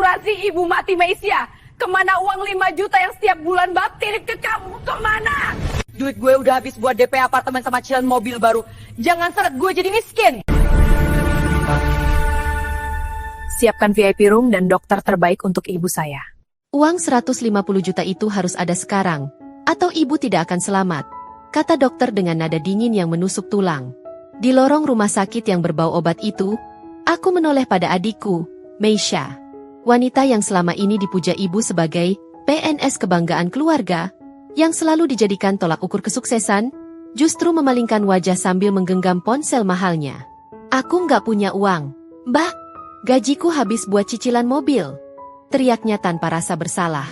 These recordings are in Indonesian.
Gila sih Ibu mati Meisya. Kemana uang 5 juta yang setiap bulan Bapak ke kamu? Kemana? Duit gue udah habis buat DP apartemen sama cicilan mobil baru. Jangan seret gue jadi miskin. Siapkan VIP room dan dokter terbaik untuk ibu saya. Uang 150 juta itu harus ada sekarang, atau ibu tidak akan selamat, kata dokter dengan nada dingin yang menusuk tulang. Di lorong rumah sakit yang berbau obat itu, aku menoleh pada adikku, Meisya. Wanita yang selama ini dipuja ibu sebagai PNS kebanggaan keluarga, yang selalu dijadikan tolak ukur kesuksesan, justru memalingkan wajah sambil menggenggam ponsel mahalnya. Aku nggak punya uang, Mbak. Gajiku habis buat cicilan mobil. Teriaknya tanpa rasa bersalah.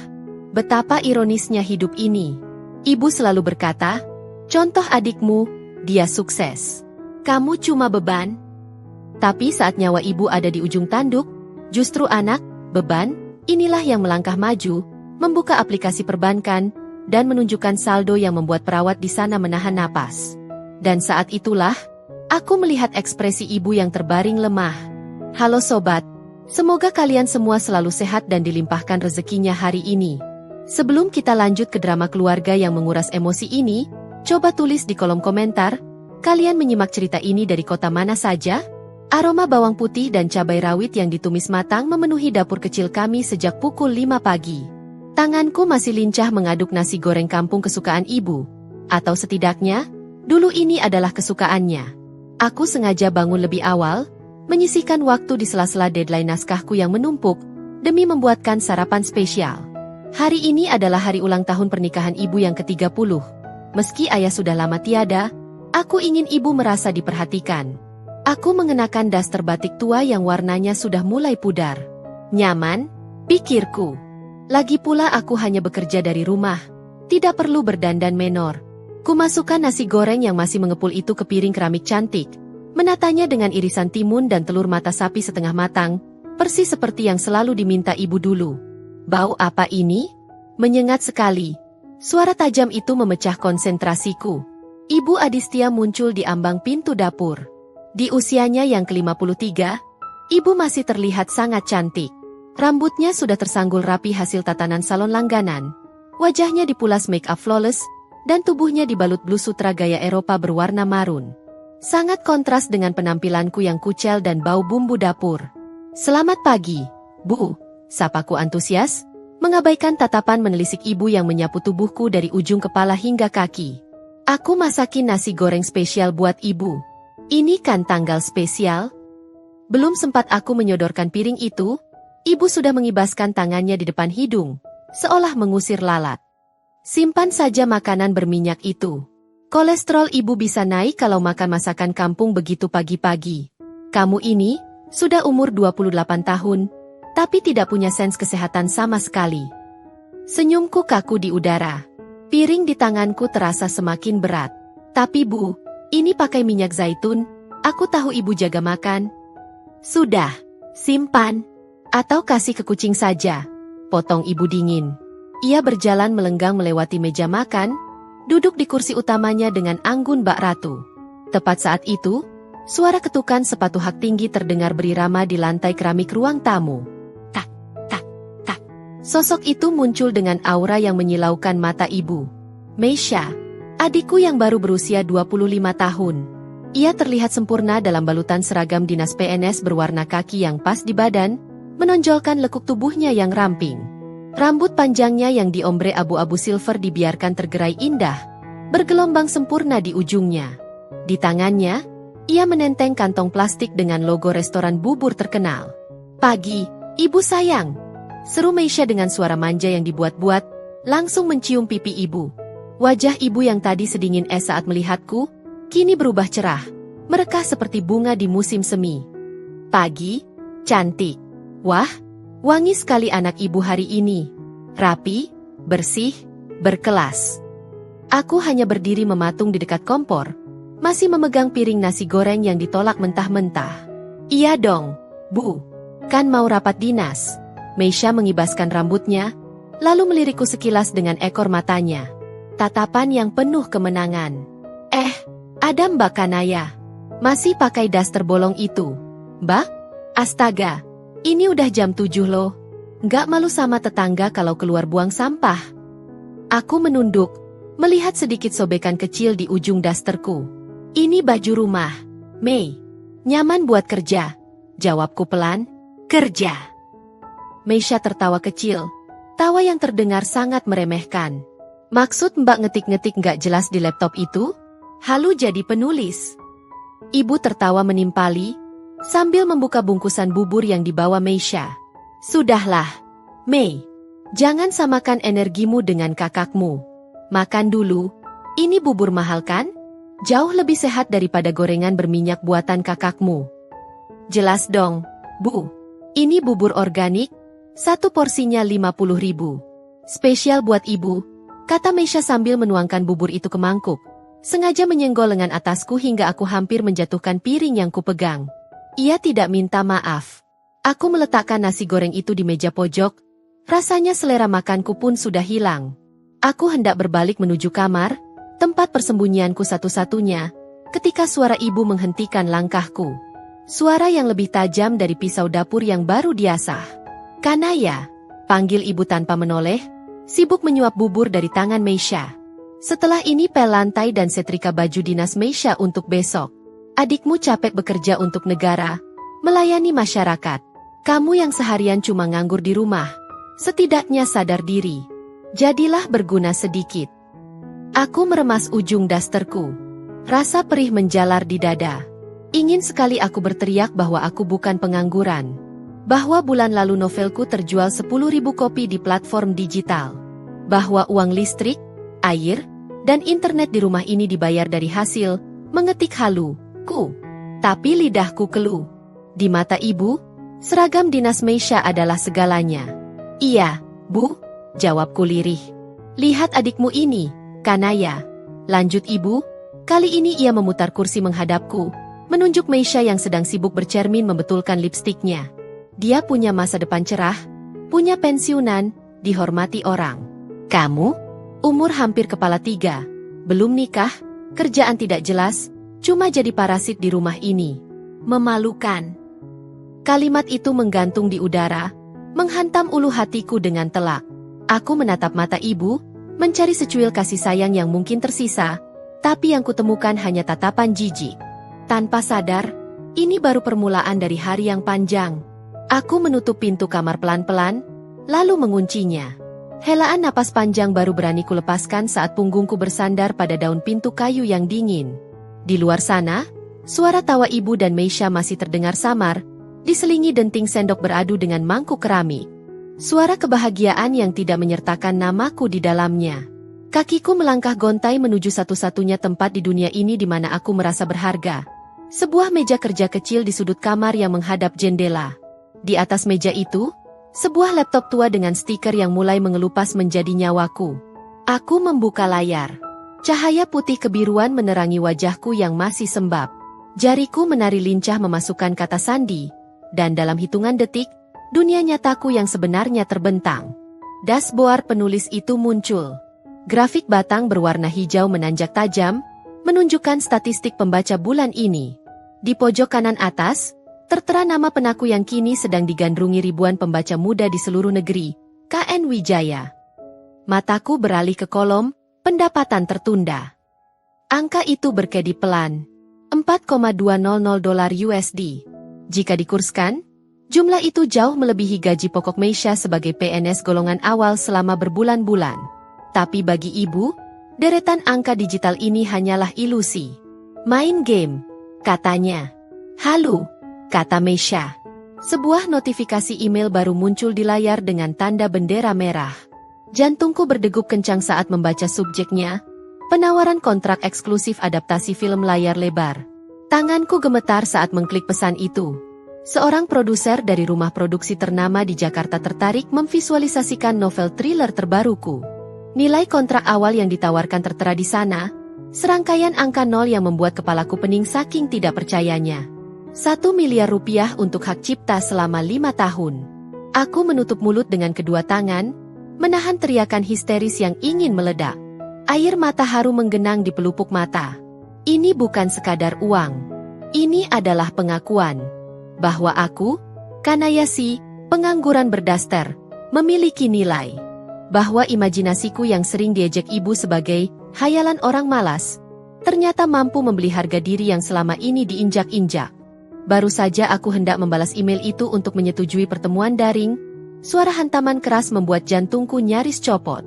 Betapa ironisnya hidup ini. Ibu selalu berkata, contoh adikmu, dia sukses. Kamu cuma beban. Tapi saat nyawa ibu ada di ujung tanduk, justru anak, beban, inilah yang melangkah maju, membuka aplikasi perbankan, dan menunjukkan saldo yang membuat perawat di sana menahan napas. Dan saat itulah, aku melihat ekspresi ibu yang terbaring lemah. Halo sobat, semoga kalian semua selalu sehat dan dilimpahkan rezekinya hari ini. Sebelum kita lanjut ke drama keluarga yang menguras emosi ini, coba tulis di kolom komentar, kalian menyimak cerita ini dari kota mana saja? Aroma bawang putih dan cabai rawit yang ditumis matang memenuhi dapur kecil kami sejak pukul 5 pagi. Tanganku masih lincah mengaduk nasi goreng kampung kesukaan ibu. Atau setidaknya, dulu ini adalah kesukaannya. Aku sengaja bangun lebih awal, menyisihkan waktu di sela-sela deadline naskahku yang menumpuk, demi membuatkan sarapan spesial. Hari ini adalah hari ulang tahun pernikahan ibu yang ke-30. Meski ayah sudah lama tiada, aku ingin ibu merasa diperhatikan. Aku mengenakan daster batik tua yang warnanya sudah mulai pudar. Nyaman, pikirku. Lagi pula aku hanya bekerja dari rumah. Tidak perlu berdandan menor. Kumasukkan nasi goreng yang masih mengepul itu ke piring keramik cantik. Menatanya dengan irisan timun dan telur mata sapi setengah matang, persis seperti yang selalu diminta ibu dulu. Bau apa ini? Menyengat sekali. Suara tajam itu memecah konsentrasiku. Ibu Adistia muncul di ambang pintu dapur. Di usianya yang ke-53, ibu masih terlihat sangat cantik. Rambutnya sudah tersanggul rapi hasil tatanan salon langganan. Wajahnya dipulas make up flawless, dan tubuhnya dibalut blus sutra gaya Eropa berwarna marun. Sangat kontras dengan penampilanku yang kucel dan bau bumbu dapur. Selamat pagi, Bu, sapaku antusias, mengabaikan tatapan menelisik ibu yang menyapu tubuhku dari ujung kepala hingga kaki. Aku masakin nasi goreng spesial buat ibu. Ini kan tanggal spesial? Belum sempat aku menyodorkan piring itu, ibu sudah mengibaskan tangannya di depan hidung, seolah mengusir lalat. Simpan saja makanan berminyak itu. Kolesterol ibu bisa naik kalau makan masakan kampung begitu pagi-pagi. Kamu ini, sudah umur 28 tahun, tapi tidak punya sens kesehatan sama sekali. Senyumku kaku di udara. Piring di tanganku terasa semakin berat. Tapi Bu, ini pakai minyak zaitun, aku tahu ibu jaga makan. Sudah, simpan. Atau kasih ke kucing saja, potong ibu dingin. Ia berjalan melenggang melewati meja makan, duduk di kursi utamanya dengan anggun Mbak Ratu. Tepat saat itu, suara ketukan sepatu hak tinggi terdengar berirama di lantai keramik ruang tamu. Tak, tak, tak. Sosok itu muncul dengan aura yang menyilaukan mata ibu. Meisya, adikku yang baru berusia 25 tahun. Ia terlihat sempurna dalam balutan seragam dinas PNS berwarna kaki yang pas di badan, menonjolkan lekuk tubuhnya yang ramping. Rambut panjangnya yang diombre abu-abu silver dibiarkan tergerai indah, bergelombang sempurna di ujungnya. Di tangannya, ia menenteng kantong plastik dengan logo restoran bubur terkenal. Pagi, ibu sayang, seru Meisya dengan suara manja yang dibuat-buat, langsung mencium pipi ibu. Wajah ibu yang tadi sedingin es saat melihatku, kini berubah cerah, merekah seperti bunga di musim semi. Pagi, cantik. Wah, wangi sekali anak ibu hari ini. Rapi, bersih, berkelas. Aku hanya berdiri mematung di dekat kompor, masih memegang piring nasi goreng yang ditolak mentah-mentah. Iya dong, Bu. Kan mau rapat dinas. Meisya mengibaskan rambutnya, lalu melirikku sekilas dengan ekor matanya. Tatapan yang penuh kemenangan. Ada Mbak Kanaya. Masih pakai daster bolong itu. Mbak? Astaga, ini udah jam 7 loh. Nggak malu sama tetangga kalau keluar buang sampah? Aku menunduk, melihat sedikit sobekan kecil di ujung dasterku. Ini baju rumah, Mei. Nyaman buat kerja. Jawabku pelan, kerja. Meisha tertawa kecil. Tawa yang terdengar sangat meremehkan. Maksud Mbak ngetik-ngetik nggak jelas di laptop itu? Halu jadi penulis. Ibu tertawa menimpali, sambil membuka bungkusan bubur yang dibawa Meisha. Sudahlah, Mei. Jangan samakan energimu dengan kakakmu. Makan dulu. Ini bubur mahal kan? Jauh lebih sehat daripada gorengan berminyak buatan kakakmu. Jelas dong, Bu. Ini bubur organik, satu porsinya 50.000. Spesial buat ibu, kata Meisha sambil menuangkan bubur itu ke mangkuk. Sengaja menyenggol lengan atasku hingga aku hampir menjatuhkan piring yang kupegang. Ia tidak minta maaf. Aku meletakkan nasi goreng itu di meja pojok. Rasanya selera makanku pun sudah hilang. Aku hendak berbalik menuju kamar, tempat persembunyianku satu-satunya, ketika suara ibu menghentikan langkahku. Suara yang lebih tajam dari pisau dapur yang baru diasah. Kanaya, panggil ibu tanpa menoleh, sibuk menyuap bubur dari tangan Meisha. Setelah ini pel lantai dan setrika baju dinas Meisha untuk besok. Adikmu capek bekerja untuk negara, melayani masyarakat. Kamu yang seharian cuma nganggur di rumah, setidaknya sadar diri. Jadilah berguna sedikit. Aku meremas ujung dasterku. Rasa perih menjalar di dada. Ingin sekali aku berteriak bahwa aku bukan pengangguran. Bahwa bulan lalu novelku terjual 10.000 kopi di platform digital. Bahwa uang listrik, air, dan internet di rumah ini dibayar dari hasil mengetik haluku. Tapi lidahku keluh. Di mata ibu, seragam dinas Meisha adalah segalanya. Iya, Bu, jawabku lirih. Lihat adikmu ini, Kanaya. Lanjut ibu, kali ini ia memutar kursi menghadapku, menunjuk Meisha yang sedang sibuk bercermin membetulkan lipstiknya. Dia punya masa depan cerah, punya pensiunan, dihormati orang. Kamu? Umur hampir kepala 3, belum nikah, kerjaan tidak jelas, cuma jadi parasit di rumah ini. Memalukan. Kalimat itu menggantung di udara, menghantam ulu hatiku dengan telak. Aku menatap mata ibu, mencari secuil kasih sayang yang mungkin tersisa, tapi yang kutemukan hanya tatapan jijik. Tanpa sadar, ini baru permulaan dari hari yang panjang. Aku menutup pintu kamar pelan-pelan, lalu menguncinya. Helaan napas panjang baru berani kulepaskan saat punggungku bersandar pada daun pintu kayu yang dingin. Di luar sana, suara tawa ibu dan Meisha masih terdengar samar, diselingi denting sendok beradu dengan mangkuk keramik. Suara kebahagiaan yang tidak menyertakan namaku di dalamnya. Kakiku melangkah gontai menuju satu-satunya tempat di dunia ini di mana aku merasa berharga. Sebuah meja kerja kecil di sudut kamar yang menghadap jendela. Di atas meja itu, sebuah laptop tua dengan stiker yang mulai mengelupas menjadi nyawaku. Aku membuka layar. Cahaya putih kebiruan menerangi wajahku yang masih sembab. Jariku menari lincah memasukkan kata sandi, dan dalam hitungan detik, dunia nyataku yang sebenarnya terbentang. Dashboard penulis itu muncul. Grafik batang berwarna hijau menanjak tajam, menunjukkan statistik pembaca bulan ini. Di pojok kanan atas, tertera nama penaku yang kini sedang digandrungi ribuan pembaca muda di seluruh negeri, KN Wijaya. Mataku beralih ke kolom, pendapatan tertunda. Angka itu berkedip pelan. $4,200 USD. Jika dikurskan, jumlah itu jauh melebihi gaji pokok Meisha sebagai PNS golongan awal selama berbulan-bulan. Tapi bagi ibu, deretan angka digital ini hanyalah ilusi. Main game, katanya. Halo, kata Meisha. Sebuah notifikasi email baru muncul di layar dengan tanda bendera merah. Jantungku berdegup kencang saat membaca subjeknya, penawaran kontrak eksklusif adaptasi film layar lebar. Tanganku gemetar saat mengklik pesan itu. Seorang produser dari rumah produksi ternama di Jakarta tertarik memvisualisasikan novel thriller terbaruku. Nilai kontrak awal yang ditawarkan tertera di sana, serangkaian angka nol yang membuat kepalaku pening saking tidak percayanya. 1 miliar rupiah untuk hak cipta selama 5 tahun. Aku menutup mulut dengan kedua tangan, menahan teriakan histeris yang ingin meledak. Air mata haru menggenang di pelupuk mata. Ini bukan sekadar uang. Ini adalah pengakuan bahwa aku, Kanaya si, pengangguran berdaster, memiliki nilai. Bahwa imajinasiku yang sering diejek ibu sebagai hayalan orang malas, ternyata mampu membeli harga diri yang selama ini diinjak-injak. Baru saja aku hendak membalas email itu untuk menyetujui pertemuan daring, suara hantaman keras membuat jantungku nyaris copot.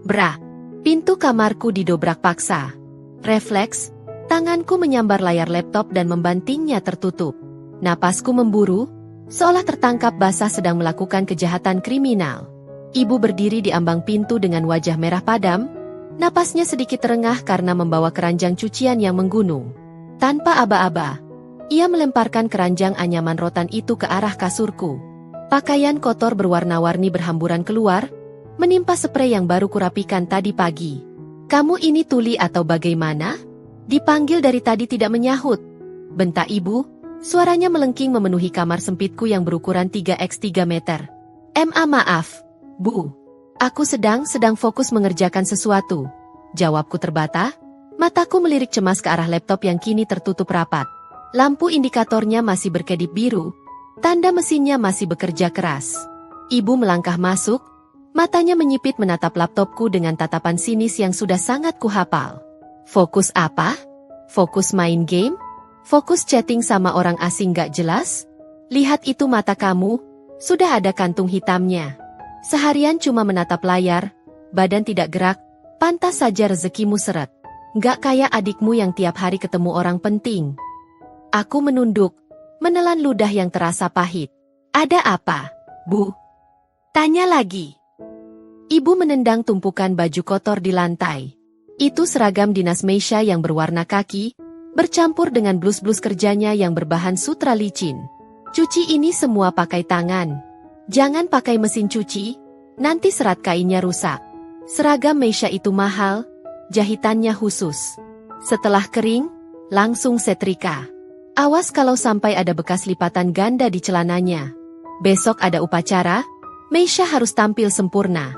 Brak! Pintu kamarku didobrak paksa. Refleks, tanganku menyambar layar laptop dan membantingnya tertutup. Napasku memburu, seolah tertangkap basah sedang melakukan kejahatan kriminal. Ibu berdiri di ambang pintu dengan wajah merah padam, napasnya sedikit terengah karena membawa keranjang cucian yang menggunung. Tanpa aba-aba, ia melemparkan keranjang anyaman rotan itu ke arah kasurku. Pakaian kotor berwarna-warni berhamburan keluar, menimpa sprei yang baru kurapikan tadi pagi. Kamu ini tuli atau bagaimana? Dipanggil dari tadi tidak menyahut. Bentak ibu, suaranya melengking memenuhi kamar sempitku yang berukuran 3x3 meter. Maaf, Bu. Aku sedang fokus mengerjakan sesuatu. Jawabku terbata, mataku melirik cemas ke arah laptop yang kini tertutup rapat. Lampu indikatornya masih berkedip biru, tanda mesinnya masih bekerja keras. Ibu melangkah masuk, matanya menyipit menatap laptopku dengan tatapan sinis yang sudah sangat kuhafal. Fokus apa? Fokus main game? Fokus chatting sama orang asing gak jelas? Lihat itu mata kamu, sudah ada kantung hitamnya. Seharian cuma menatap layar, badan tidak gerak, pantas saja rezekimu seret. Gak kayak adikmu yang tiap hari ketemu orang penting. Aku menunduk, menelan ludah yang terasa pahit. Ada apa, Bu? Tanya lagi. Ibu menendang tumpukan baju kotor di lantai. Itu seragam dinas Meisha yang berwarna kaki, bercampur dengan blus-blus kerjanya yang berbahan sutra licin. Cuci ini semua pakai tangan. Jangan pakai mesin cuci, nanti serat kainnya rusak. Seragam Meisha itu mahal, jahitannya khusus. Setelah kering, langsung setrika. Awas kalau sampai ada bekas lipatan ganda di celananya. Besok ada upacara, Meisha harus tampil sempurna.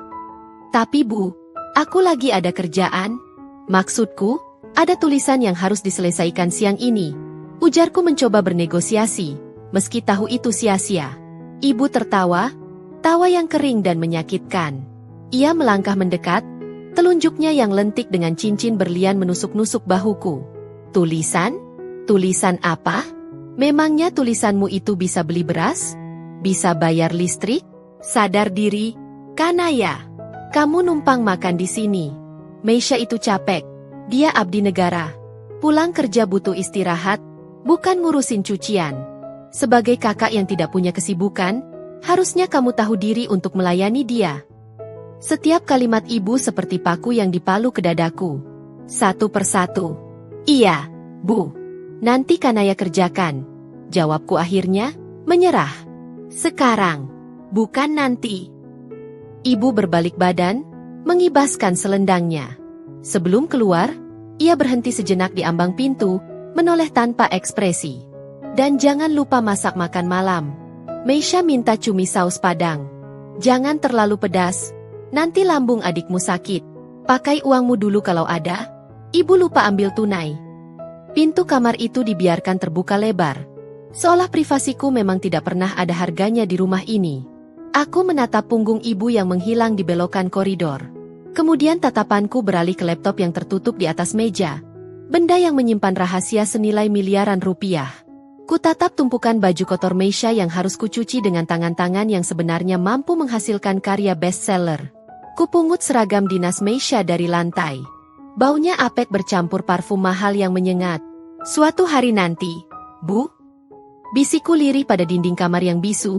Tapi Bu, aku lagi ada kerjaan. Maksudku, ada tulisan yang harus diselesaikan siang ini. Ujarku mencoba bernegosiasi, meski tahu itu sia-sia. Ibu tertawa, tawa yang kering dan menyakitkan. Ia melangkah mendekat, telunjuknya yang lentik dengan cincin berlian menusuk-nusuk bahuku. Tulisan? Tulisan apa? Memangnya tulisanmu itu bisa beli beras? Bisa bayar listrik? Sadar diri, Kanaya. Kamu numpang makan di sini. Meisha itu capek. Dia abdi negara. Pulang kerja butuh istirahat, bukan ngurusin cucian. Sebagai kakak yang tidak punya kesibukan, harusnya kamu tahu diri untuk melayani dia. Setiap kalimat ibu seperti paku yang dipalu ke dadaku. Satu persatu. Iya, Bu. Nanti Kanaya kerjakan. Jawabku akhirnya, menyerah. Sekarang, bukan nanti. Ibu berbalik badan, mengibaskan selendangnya. Sebelum keluar, ia berhenti sejenak di ambang pintu, menoleh tanpa ekspresi. Dan jangan lupa masak makan malam. Meisha minta cumi saus padang. Jangan terlalu pedas, nanti lambung adikmu sakit. Pakai uangmu dulu kalau ada. Ibu lupa ambil tunai. Pintu kamar itu dibiarkan terbuka lebar. Seolah privasiku memang tidak pernah ada harganya di rumah ini. Aku menatap punggung ibu yang menghilang di belokan koridor. Kemudian tatapanku beralih ke laptop yang tertutup di atas meja. Benda yang menyimpan rahasia senilai miliaran rupiah. Kutatap tumpukan baju kotor Meisha yang harus kucuci dengan tangan-tangan yang sebenarnya mampu menghasilkan karya bestseller. Kupungut seragam dinas Meisha dari lantai. Baunya apek bercampur parfum mahal yang menyengat. Suatu hari nanti, Bu, bisikku lirih pada dinding kamar yang bisu.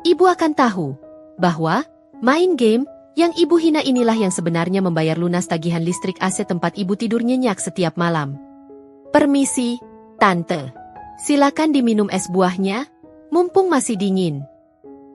Ibu akan tahu bahwa main game yang ibu hina inilah yang sebenarnya membayar lunas tagihan listrik AC tempat ibu tidur nyenyak setiap malam. Permisi, Tante. Silakan diminum es buahnya, mumpung masih dingin.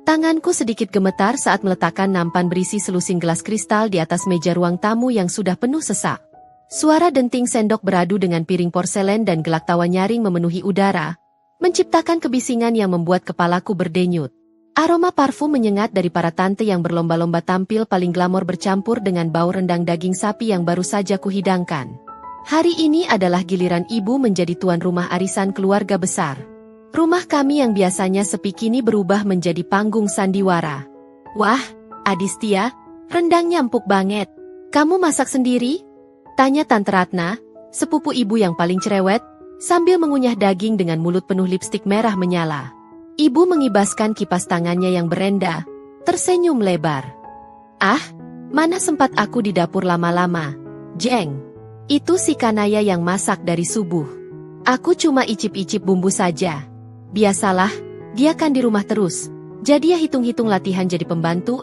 Tanganku sedikit gemetar saat meletakkan nampan berisi selusing gelas kristal di atas meja ruang tamu yang sudah penuh sesak. Suara denting sendok beradu dengan piring porselen dan gelak tawa nyaring memenuhi udara, menciptakan kebisingan yang membuat kepalaku berdenyut. Aroma parfum menyengat dari para tante yang berlomba-lomba tampil paling glamor bercampur dengan bau rendang daging sapi yang baru saja kuhidangkan. Hari ini adalah giliran ibu menjadi tuan rumah arisan keluarga besar. Rumah kami yang biasanya sepi kini berubah menjadi panggung sandiwara. Wah, Adistia, rendangnya empuk banget. Kamu masak sendiri? Tanya Tante Ratna, sepupu ibu yang paling cerewet, sambil mengunyah daging dengan mulut penuh lipstik merah menyala. Ibu mengibaskan kipas tangannya yang berenda, tersenyum lebar. Ah, mana sempat aku di dapur lama-lama. Jeng, itu si Kanaya yang masak dari subuh. Aku cuma icip-icip bumbu saja. Biasalah, dia kan di rumah terus. Jadi ya hitung-hitung latihan jadi pembantu,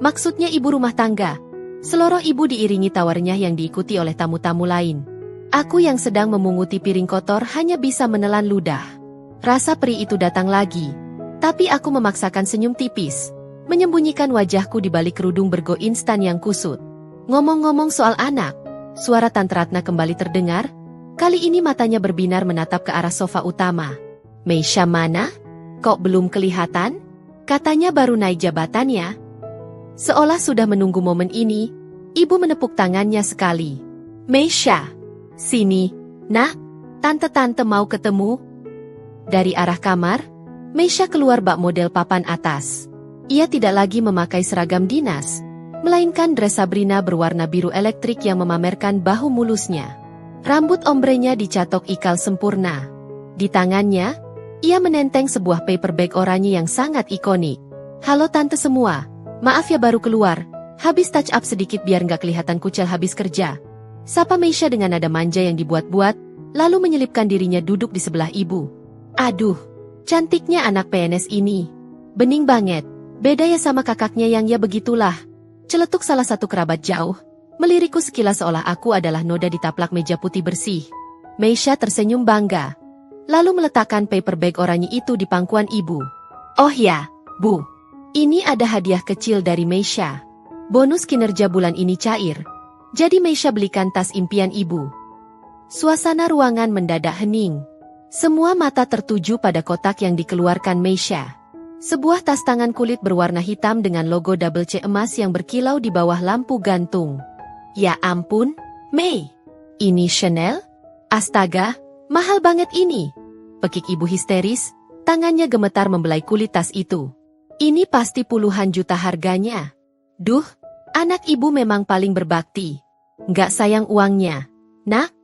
maksudnya ibu rumah tangga. Seloroh ibu diiringi tawarnya yang diikuti oleh tamu-tamu lain. Aku yang sedang memunguti piring kotor hanya bisa menelan ludah. Rasa perih itu datang lagi. Tapi aku memaksakan senyum tipis, menyembunyikan wajahku di balik kerudung bergo instan yang kusut. Ngomong-ngomong soal anak, suara Tante Ratna kembali terdengar. Kali ini matanya berbinar menatap ke arah sofa utama. Meisha mana? Kok belum kelihatan? Katanya baru naik jabatannya. Seolah sudah menunggu momen ini, ibu menepuk tangannya sekali. Meisha, sini, nah, tante-tante mau ketemu. Dari arah kamar, Meisha keluar bak model papan atas. Ia tidak lagi memakai seragam dinas, melainkan dress Sabrina berwarna biru elektrik yang memamerkan bahu mulusnya. Rambut ombrenya dicatok ikal sempurna. Di tangannya, ia menenteng sebuah paper bag oranye yang sangat ikonik. Halo tante semua, maaf ya baru keluar, habis touch up sedikit biar nggak kelihatan kucel habis kerja. Sapa Meisha dengan nada manja yang dibuat-buat, lalu menyelipkan dirinya duduk di sebelah ibu. Aduh, cantiknya anak PNS ini. Bening banget, beda ya sama kakaknya yang ya begitulah. Celetuk salah satu kerabat jauh, melirikku sekilas seolah aku adalah noda di taplak meja putih bersih. Meisha tersenyum bangga, lalu meletakkan paper bag oranye itu di pangkuan ibu. Oh ya, Bu, ini ada hadiah kecil dari Meisha. Bonus kinerja bulan ini cair. Jadi Meisha belikan tas impian ibu. Suasana ruangan mendadak hening. Semua mata tertuju pada kotak yang dikeluarkan Meisha. Sebuah tas tangan kulit berwarna hitam dengan logo double C emas yang berkilau di bawah lampu gantung. Ya ampun, Mei. Ini Chanel? Astaga, mahal banget ini. Pekik ibu histeris, tangannya gemetar membelai kulit tas itu. Ini pasti puluhan juta harganya. Duh, anak ibu memang paling berbakti. Nggak sayang uangnya. Nak,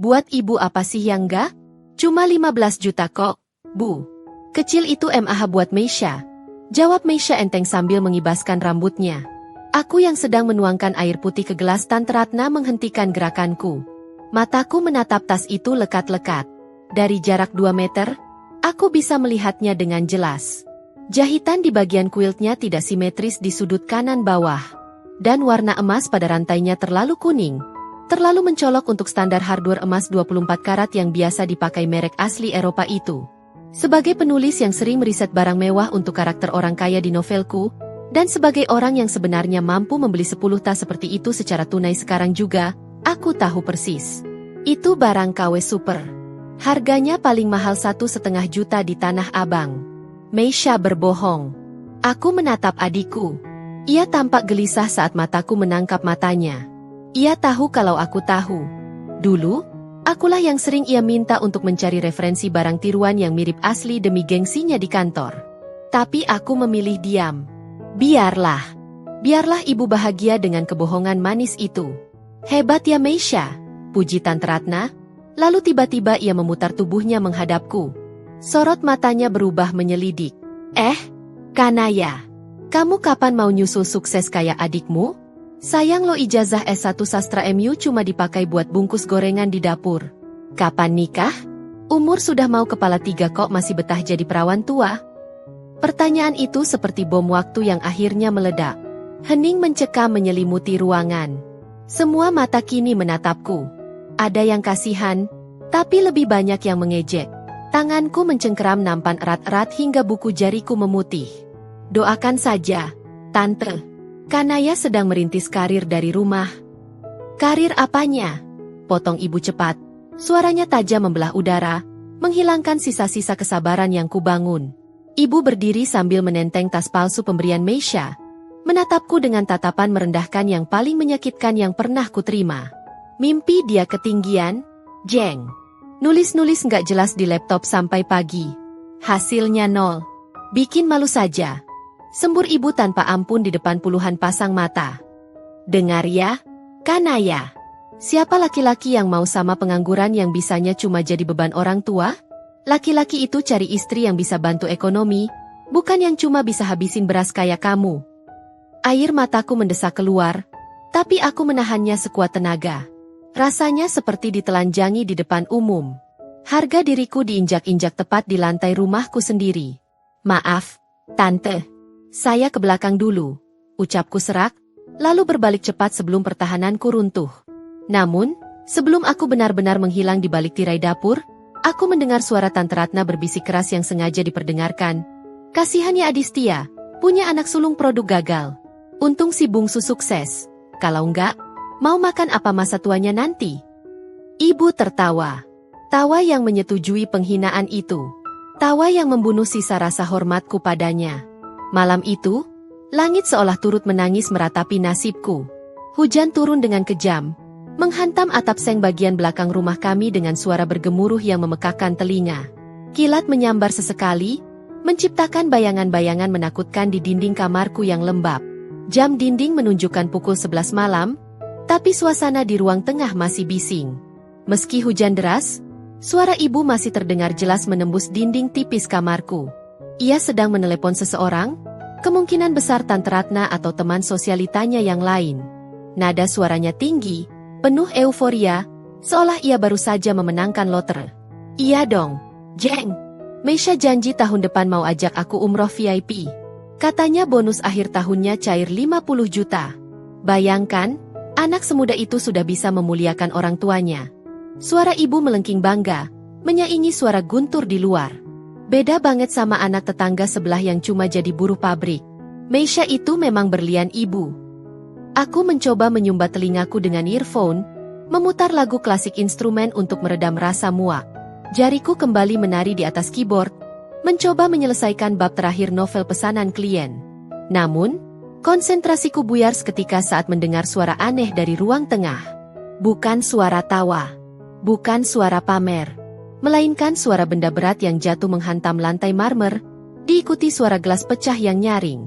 buat ibu apa sih yang nggak? Cuma 15 juta kok, Bu. Kecil itu MAH buat Meisha. Jawab Meisha enteng sambil mengibaskan rambutnya. Aku yang sedang menuangkan air putih ke gelas Tante Ratna menghentikan gerakanku. Mataku menatap tas itu lekat-lekat. Dari jarak 2 meter, aku bisa melihatnya dengan jelas. Jahitan di bagian quiltnya tidak simetris di sudut kanan bawah. Dan warna emas pada rantainya terlalu kuning. Terlalu mencolok untuk standar hardware emas 24 karat yang biasa dipakai merek asli Eropa itu. Sebagai penulis yang sering meriset barang mewah untuk karakter orang kaya di novelku, dan sebagai orang yang sebenarnya mampu membeli 10 tas seperti itu secara tunai sekarang juga, aku tahu persis. Itu barang KW super. Harganya paling mahal 1,5 juta di Tanah Abang. Meisha berbohong. Aku menatap adikku. Ia tampak gelisah saat mataku menangkap matanya. Ia tahu kalau aku tahu. Dulu, akulah yang sering ia minta untuk mencari referensi barang tiruan yang mirip asli demi gengsinya di kantor. Tapi aku memilih diam. Biarlah ibu bahagia dengan kebohongan manis itu. Hebat ya Meisha, puji Tante Ratna. Lalu tiba-tiba ia memutar tubuhnya menghadapku. Sorot matanya berubah menyelidik. Kanaya, kamu kapan mau nyusul sukses kayak adikmu? Sayang lo ijazah S1 sastra MU cuma dipakai buat bungkus gorengan di dapur. Kapan nikah? Umur sudah mau kepala 3 kok masih betah jadi perawan tua? Pertanyaan itu seperti bom waktu yang akhirnya meledak. Hening mencekam menyelimuti ruangan. Semua mata kini menatapku. Ada yang kasihan, tapi lebih banyak yang mengejek. Tanganku mencengkeram nampan erat-erat hingga buku jariku memutih. Doakan saja, Tante. Kanaya sedang merintis karir dari rumah. Karir apanya? Potong ibu cepat. Suaranya tajam membelah udara, menghilangkan sisa-sisa kesabaran yang kubangun. Ibu berdiri sambil menenteng tas palsu pemberian Meisha. Menatapku dengan tatapan merendahkan yang paling menyakitkan yang pernah kuterima. Mimpi dia ketinggian, Jeng. Nulis-nulis nggak jelas di laptop sampai pagi. Hasilnya 0. Bikin malu saja. Sembur ibu tanpa ampun di depan puluhan pasang mata. Dengar ya, Kanaya. Siapa laki-laki yang mau sama pengangguran yang bisanya cuma jadi beban orang tua? Laki-laki itu cari istri yang bisa bantu ekonomi, bukan yang cuma bisa habisin beras kayak kamu. Air mataku mendesak keluar, tapi aku menahannya sekuat tenaga. Rasanya seperti ditelanjangi di depan umum. Harga diriku diinjak-injak tepat di lantai rumahku sendiri. Maaf, Tante. Saya ke belakang dulu, ucapku serak, lalu berbalik cepat sebelum pertahananku runtuh. Namun, sebelum aku benar-benar menghilang di balik tirai dapur, aku mendengar suara Tante Ratna berbisik keras yang sengaja diperdengarkan. Kasihannya Adistia, punya anak sulung produk gagal. Untung si bungsu sukses. Kalau enggak, mau makan apa masa tuanya nanti? Ibu tertawa. Tawa yang menyetujui penghinaan itu. Tawa yang membunuh sisa rasa hormatku padanya. Malam itu, langit seolah turut menangis meratapi nasibku. Hujan turun dengan kejam, menghantam atap seng bagian belakang rumah kami dengan suara bergemuruh yang memekakkan telinga. Kilat menyambar sesekali, menciptakan bayangan-bayangan menakutkan di dinding kamarku yang lembab. Jam dinding menunjukkan pukul 11 malam, tapi suasana di ruang tengah masih bising. Meski hujan deras, suara ibu masih terdengar jelas menembus dinding tipis kamarku. Ia sedang menelepon seseorang, kemungkinan besar Tante Ratna atau teman sosialitanya yang lain. Nada suaranya tinggi, penuh euforia, seolah ia baru saja memenangkan lotre. Iya dong, Jeng. Meisha janji tahun depan mau ajak aku umroh VIP. Katanya bonus akhir tahunnya cair 50 juta. Bayangkan, anak semuda itu sudah bisa memuliakan orang tuanya. Suara ibu melengking bangga, menyaingi suara guntur di luar. Beda banget sama anak tetangga sebelah yang cuma jadi buruh pabrik. Meisha itu memang berlian ibu. Aku mencoba menyumbat telingaku dengan earphone, memutar lagu klasik instrumen untuk meredam rasa muak. Jariku kembali menari di atas keyboard, mencoba menyelesaikan bab terakhir novel pesanan klien. Namun, konsentrasiku buyar seketika saat mendengar suara aneh dari ruang tengah. Bukan suara tawa, bukan suara pamer, melainkan suara benda berat yang jatuh menghantam lantai marmer, diikuti suara gelas pecah yang nyaring.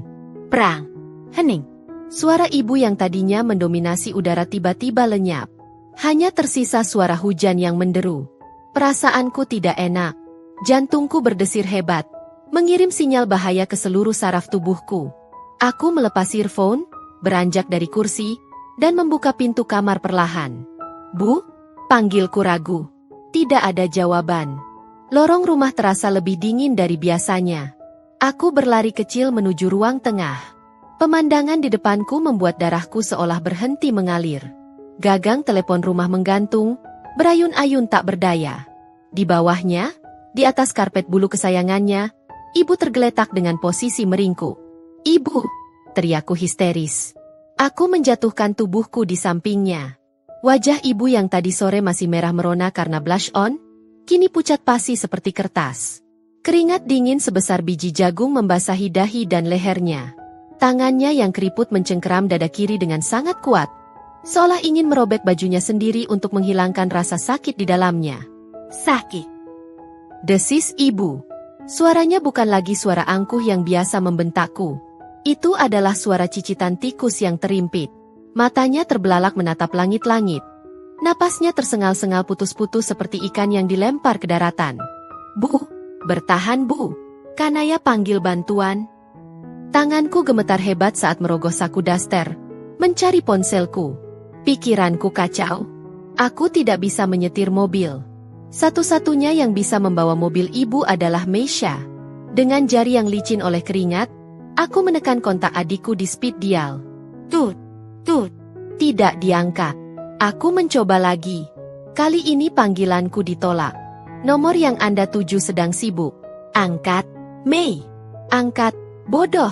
Prang, hening. Suara ibu yang tadinya mendominasi udara tiba-tiba lenyap. Hanya tersisa suara hujan yang menderu. Perasaanku tidak enak. Jantungku berdesir hebat, mengirim sinyal bahaya ke seluruh saraf tubuhku. Aku melepas earphone, beranjak dari kursi, dan membuka pintu kamar perlahan. Bu, panggilku ragu. Tidak ada jawaban. Lorong rumah terasa lebih dingin dari biasanya. Aku berlari kecil menuju ruang tengah. Pemandangan di depanku membuat darahku seolah berhenti mengalir. Gagang telepon rumah menggantung, berayun-ayun tak berdaya. Di bawahnya, di atas karpet bulu kesayangannya, ibu tergeletak dengan posisi meringkuk. Ibu, teriakku histeris. Aku menjatuhkan tubuhku di sampingnya. Wajah ibu yang tadi sore masih merah merona karena blush on, kini pucat pasi seperti kertas. Keringat dingin sebesar biji jagung membasahi dahi dan lehernya. Tangannya yang keriput mencengkeram dada kiri dengan sangat kuat, seolah ingin merobek bajunya sendiri untuk menghilangkan rasa sakit di dalamnya. Sakit. Desis ibu. Suaranya bukan lagi suara angkuh yang biasa membentakku. Itu adalah suara cicitan tikus yang terimpit. Matanya terbelalak menatap langit-langit. Napasnya tersengal-sengal putus-putus seperti ikan yang dilempar ke daratan. Bu, bertahan bu. Kanaya panggil bantuan. Tanganku gemetar hebat saat merogoh saku daster, mencari ponselku. Pikiranku kacau. Aku tidak bisa menyetir mobil. Satu-satunya yang bisa membawa mobil ibu adalah Meisha. Dengan jari yang licin oleh keringat, aku menekan kontak adikku di speed dial. Tut. Tidak diangkat. Aku mencoba lagi. Kali ini panggilanku ditolak. Nomor yang Anda tuju sedang sibuk. Angkat, Mei. Angkat, bodoh.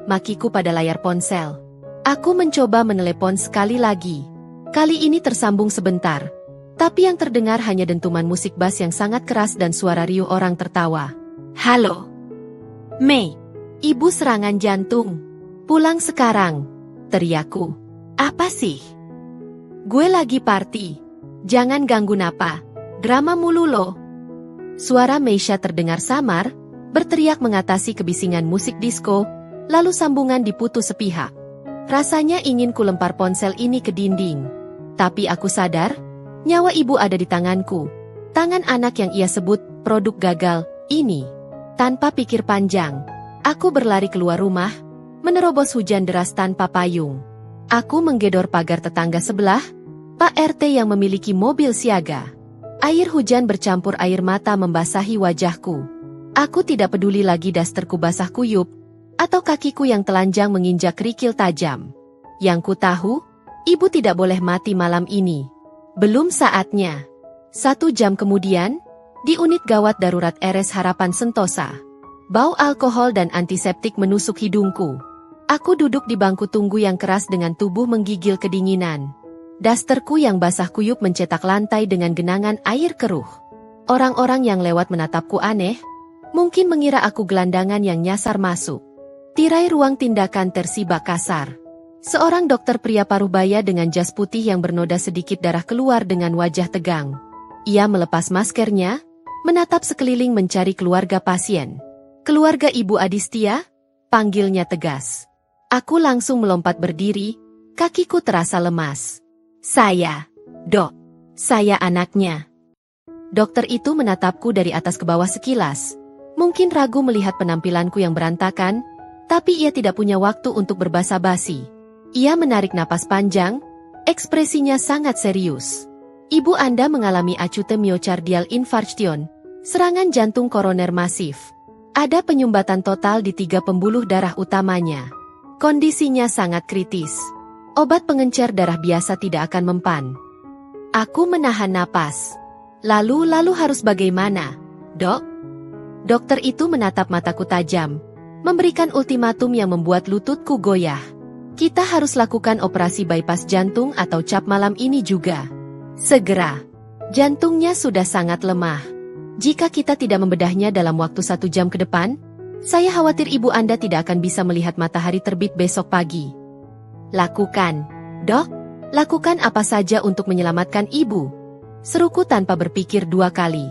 Makiku pada layar ponsel. Aku mencoba menelepon sekali lagi. Kali ini tersambung sebentar. Tapi yang terdengar hanya dentuman musik bass yang sangat keras dan suara riuh orang tertawa. Halo. Mei. Ibu serangan jantung. Pulang sekarang. Teriakku. Apa sih? Gue lagi party. Jangan ganggu Napa. Drama mulu lo. Suara Meisha terdengar samar, berteriak mengatasi kebisingan musik disco, lalu sambungan diputus sepihak. Rasanya ingin kulempar ponsel ini ke dinding. Tapi aku sadar, nyawa ibu ada di tanganku. Tangan anak yang ia sebut produk gagal ini. Tanpa pikir panjang, aku berlari keluar rumah, menerobos hujan deras tanpa payung. Aku menggedor pagar tetangga sebelah, Pak RT yang memiliki mobil siaga. Air hujan bercampur air mata membasahi wajahku. Aku tidak peduli lagi dasterku basah kuyup, atau kakiku yang telanjang menginjak kerikil tajam. Yang ku tahu, ibu tidak boleh mati malam ini. Belum saatnya. 1 jam kemudian, di unit gawat darurat RS Harapan Sentosa. Bau alkohol dan antiseptik menusuk hidungku. Aku duduk di bangku tunggu yang keras dengan tubuh menggigil kedinginan. Dasterku yang basah kuyup mencetak lantai dengan genangan air keruh. Orang-orang yang lewat menatapku aneh, mungkin mengira aku gelandangan yang nyasar masuk. Tirai ruang tindakan tersibak kasar. Seorang dokter pria parubaya dengan jas putih yang bernoda sedikit darah keluar dengan wajah tegang. Ia melepas maskernya, menatap sekeliling mencari keluarga pasien. Keluarga Ibu Adistia? Panggilnya tegas. Aku langsung melompat berdiri, kakiku terasa lemas. Saya, Dok. Saya anaknya. Dokter itu menatapku dari atas ke bawah sekilas. Mungkin ragu melihat penampilanku yang berantakan, tapi ia tidak punya waktu untuk berbasa-basi. Ia menarik napas panjang, ekspresinya sangat serius. Ibu Anda mengalami acute myocardial infarction, serangan jantung koroner masif. Ada penyumbatan total di 3 pembuluh darah utamanya. Kondisinya sangat kritis. Obat pengencer darah biasa tidak akan mempan. Aku menahan napas. Lalu harus bagaimana, Dok? Dokter itu menatap mataku tajam, memberikan ultimatum yang membuat lututku goyah. Kita harus lakukan operasi bypass jantung atau cap malam ini juga. Segera. Jantungnya sudah sangat lemah. Jika kita tidak membedahnya dalam waktu 1 jam ke depan, saya khawatir ibu Anda tidak akan bisa melihat matahari terbit besok pagi. Lakukan, Dok. Lakukan apa saja untuk menyelamatkan ibu. Seruku tanpa berpikir 2 kali.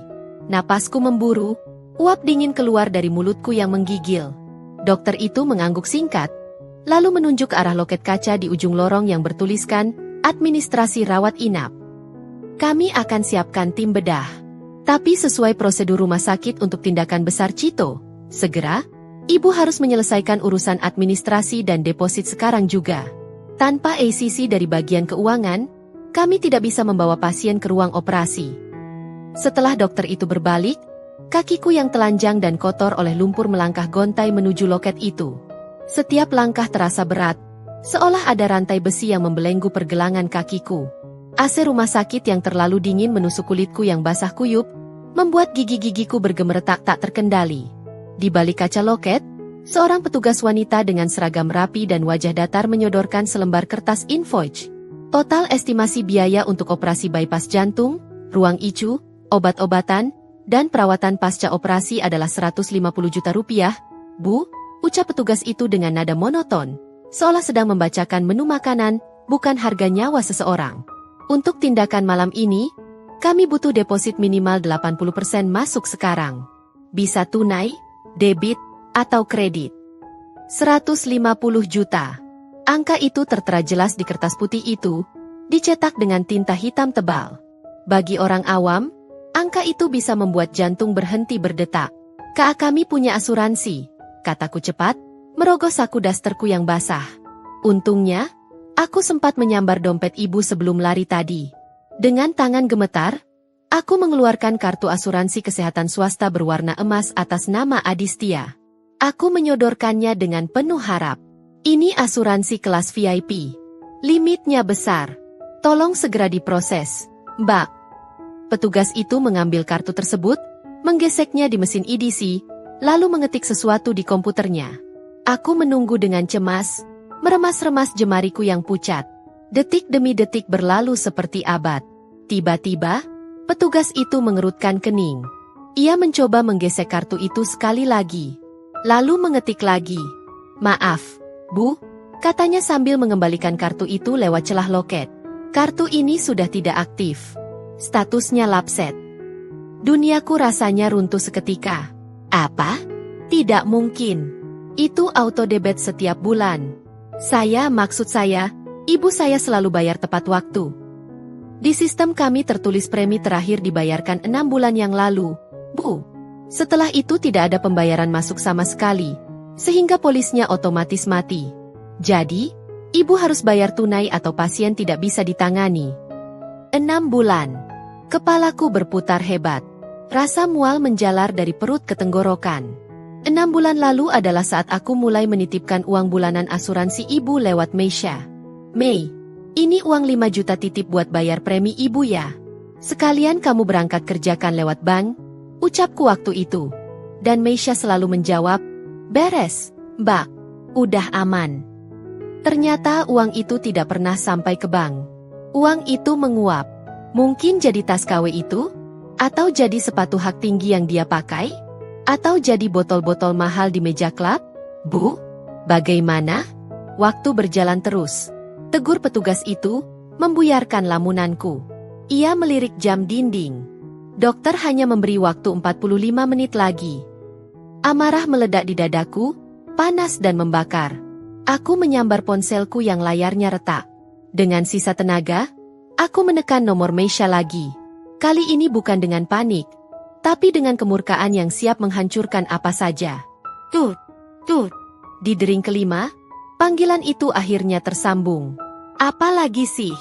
Napasku memburu, uap dingin keluar dari mulutku yang menggigil. Dokter itu mengangguk singkat, lalu menunjuk ke arah loket kaca di ujung lorong yang bertuliskan, Administrasi Rawat Inap. Kami akan siapkan tim bedah. Tapi sesuai prosedur rumah sakit untuk tindakan besar Cito, segera, ibu harus menyelesaikan urusan administrasi dan deposit sekarang juga. Tanpa ACC dari bagian keuangan, kami tidak bisa membawa pasien ke ruang operasi. Setelah dokter itu berbalik, kakiku yang telanjang dan kotor oleh lumpur melangkah gontai menuju loket itu. Setiap langkah terasa berat, seolah ada rantai besi yang membelenggu pergelangan kakiku. AC rumah sakit yang terlalu dingin menusuk kulitku yang basah kuyup, membuat gigi-gigiku bergemeretak tak terkendali. Di balik kaca loket, seorang petugas wanita dengan seragam rapi dan wajah datar menyodorkan selembar kertas invoice. Total estimasi biaya untuk operasi bypass jantung, ruang ICU, obat-obatan, dan perawatan pasca operasi adalah 150 juta rupiah, Bu, ucap petugas itu dengan nada monoton, seolah sedang membacakan menu makanan, bukan harga nyawa seseorang. Untuk tindakan malam ini, kami butuh deposit minimal 80% masuk sekarang. Bisa tunai, debit, atau kredit. 150 juta. Angka itu tertera jelas di kertas putih itu, dicetak dengan tinta hitam tebal. Bagi orang awam, angka itu bisa membuat jantung berhenti berdetak. Kami punya asuransi, kataku cepat, merogoh saku dasterku yang basah. Untungnya, aku sempat menyambar dompet ibu sebelum lari tadi. Dengan tangan gemetar, aku mengeluarkan kartu asuransi kesehatan swasta berwarna emas atas nama Adistia. Aku menyodorkannya dengan penuh harap. Ini asuransi kelas VIP. Limitnya besar. Tolong segera diproses, Mbak. Petugas itu mengambil kartu tersebut, menggeseknya di mesin EDC, lalu mengetik sesuatu di komputernya. Aku menunggu dengan cemas, meremas-remas jemariku yang pucat. Detik demi detik berlalu seperti abad. Tiba-tiba, petugas itu mengerutkan kening. Ia mencoba menggesek kartu itu sekali lagi. Lalu mengetik lagi. Maaf, Bu, katanya sambil mengembalikan kartu itu lewat celah loket. Kartu ini sudah tidak aktif. Statusnya lapset. Duniaku rasanya runtuh seketika. Apa? Tidak mungkin. Itu auto debit setiap bulan. Maksud saya, ibu saya selalu bayar tepat waktu. Di sistem kami tertulis premi terakhir dibayarkan 6 bulan yang lalu, Bu. Setelah itu tidak ada pembayaran masuk sama sekali, sehingga polisnya otomatis mati. Jadi, ibu harus bayar tunai atau pasien tidak bisa ditangani. 6 bulan. Kepalaku berputar hebat. Rasa mual menjalar dari perut ke tenggorokan. 6 bulan lalu adalah saat aku mulai menitipkan uang bulanan asuransi ibu lewat Meisha. Mei, ini uang 5 juta titip buat bayar premi ibu ya. Sekalian kamu berangkat kerjakan lewat bank, ucapku waktu itu. Dan Meisha selalu menjawab, beres, Mbak, udah aman. Ternyata uang itu tidak pernah sampai ke bank. Uang itu menguap. Mungkin jadi tas KW itu? Atau jadi sepatu hak tinggi yang dia pakai? Atau jadi botol-botol mahal di meja klub? Bu, bagaimana? Waktu berjalan terus. Tegur petugas itu, membuyarkan lamunanku. Ia melirik jam dinding. Dokter hanya memberi waktu 45 menit lagi. Amarah meledak di dadaku, panas dan membakar. Aku menyambar ponselku yang layarnya retak. Dengan sisa tenaga, aku menekan nomor Meisha lagi. Kali ini bukan dengan panik, tapi dengan kemurkaan yang siap menghancurkan apa saja. Tut, tut. Di dering kelima, panggilan itu akhirnya tersambung. Apa lagi sih?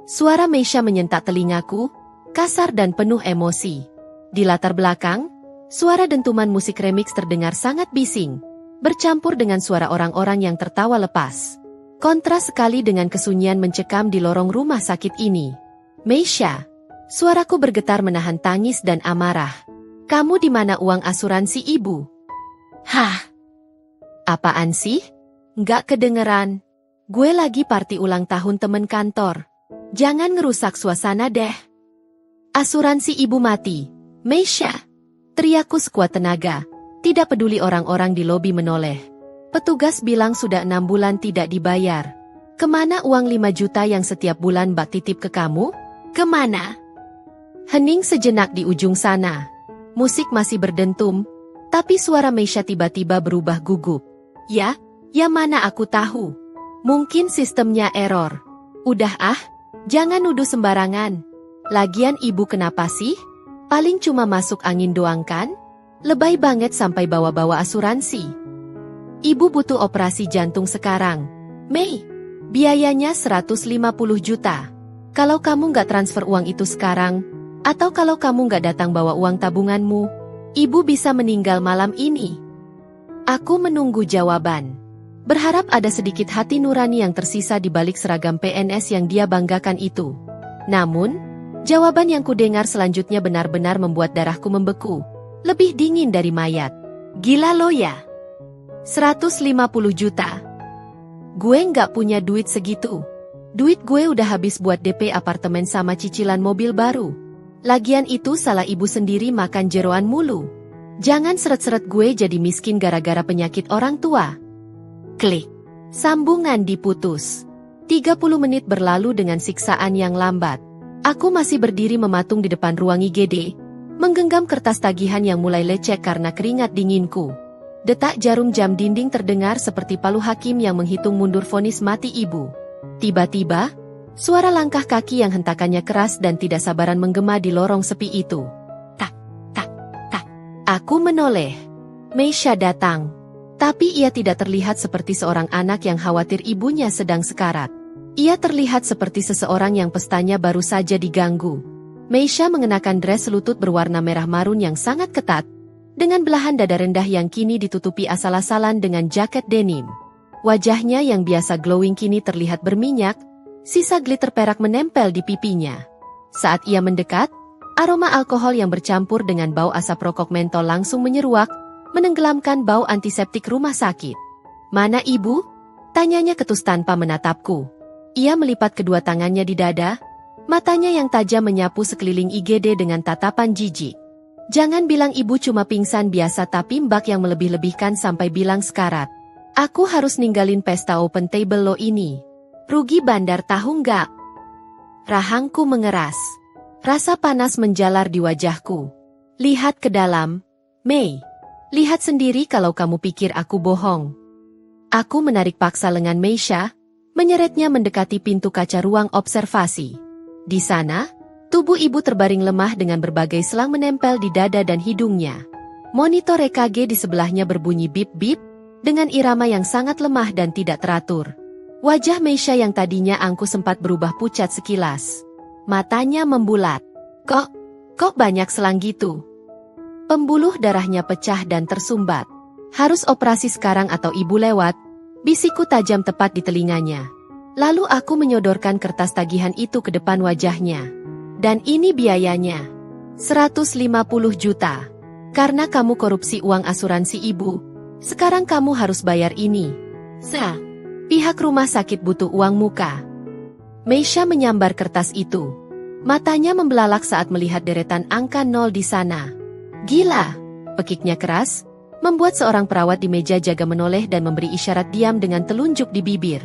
Suara Meisha menyentak telingaku, kasar dan penuh emosi. Di latar belakang, suara dentuman musik remix terdengar sangat bising, bercampur dengan suara orang-orang yang tertawa lepas. Kontras sekali dengan kesunyian mencekam di lorong rumah sakit ini. Meisha. Suaraku bergetar menahan tangis dan amarah. Kamu di mana uang asuransi ibu? Hah? Apaan sih? Nggak kedengeran. Gue lagi party ulang tahun temen kantor. Jangan ngerusak suasana deh. Asuransi ibu mati. Meisha. Teriakku sekuat tenaga. Tidak peduli orang-orang di lobi menoleh. Petugas bilang sudah 6 bulan tidak dibayar. Kemana uang 5 juta yang setiap bulan Mbak titip ke kamu? Kemana? Hening sejenak di ujung sana. Musik masih berdentum, tapi suara Meisha tiba-tiba berubah gugup. Ya mana aku tahu. Mungkin sistemnya error. Udah jangan nuduh sembarangan. Lagian ibu kenapa sih? Paling cuma masuk angin doang kan? Lebay banget sampai bawa-bawa asuransi. Ibu butuh operasi jantung sekarang. Mei, biayanya 150 juta. Kalau kamu nggak transfer uang itu sekarang, atau kalau kamu nggak datang bawa uang tabunganmu, ibu bisa meninggal malam ini. Aku menunggu jawaban. Berharap ada sedikit hati nurani yang tersisa di balik seragam PNS yang dia banggakan itu. Namun, jawaban yang kudengar selanjutnya benar-benar membuat darahku membeku. Lebih dingin dari mayat. Gila lo ya? 150 juta. Gue nggak punya duit segitu. Duit gue udah habis buat DP apartemen sama cicilan mobil baru. Lagian itu salah ibu sendiri makan jeroan mulu. Jangan seret-seret gue jadi miskin gara-gara penyakit orang tua. Klik. Sambungan diputus. 30 menit berlalu dengan siksaan yang lambat. Aku masih berdiri mematung di depan ruang IGD, menggenggam kertas tagihan yang mulai lecek karena keringat dinginku. Detak jarum jam dinding terdengar seperti palu hakim yang menghitung mundur vonis mati ibu. Tiba-tiba, suara langkah kaki yang hentakannya keras dan tidak sabaran menggema di lorong sepi itu. Tak, tak, tak. Aku menoleh. Meisha datang. Tapi ia tidak terlihat seperti seorang anak yang khawatir ibunya sedang sekarat. Ia terlihat seperti seseorang yang pestanya baru saja diganggu. Meisha mengenakan dress selutut berwarna merah marun yang sangat ketat, dengan belahan dada rendah yang kini ditutupi asal-asalan dengan jaket denim. Wajahnya yang biasa glowing kini terlihat berminyak, sisa glitter perak menempel di pipinya. Saat ia mendekat, aroma alkohol yang bercampur dengan bau asap rokok mentol langsung menyeruak, menenggelamkan bau antiseptik rumah sakit. Mana ibu? Tanyanya ketus tanpa menatapku. Ia melipat kedua tangannya di dada, matanya yang tajam menyapu sekeliling IGD dengan tatapan jijik. Jangan bilang ibu cuma pingsan biasa tapi mbak yang melebih-lebihkan sampai bilang sekarat. Aku harus ninggalin pesta open table lo ini. Rugi bandar tahu nggak? Rahangku mengeras. Rasa panas menjalar di wajahku. Lihat ke dalam, Mei. Lihat sendiri kalau kamu pikir aku bohong. Aku menarik paksa lengan Meisha, menyeretnya mendekati pintu kaca ruang observasi. Di sana, tubuh ibu terbaring lemah dengan berbagai selang menempel di dada dan hidungnya. Monitor EKG di sebelahnya berbunyi bip-bip, dengan irama yang sangat lemah dan tidak teratur. Wajah Meisha yang tadinya angkuh sempat berubah pucat sekilas. Matanya membulat. Kok banyak selang gitu? Pembuluh darahnya pecah dan tersumbat. Harus operasi sekarang atau ibu lewat, bisikku tajam tepat di telinganya. Lalu aku menyodorkan kertas tagihan itu ke depan wajahnya. Dan ini biayanya. 150 juta. Karena kamu korupsi uang asuransi ibu, sekarang kamu harus bayar ini. Pihak rumah sakit butuh uang muka. Meisha menyambar kertas itu. Matanya membelalak saat melihat deretan angka 0 di sana. Gila, pekiknya keras, membuat seorang perawat di meja jaga menoleh dan memberi isyarat diam dengan telunjuk di bibir.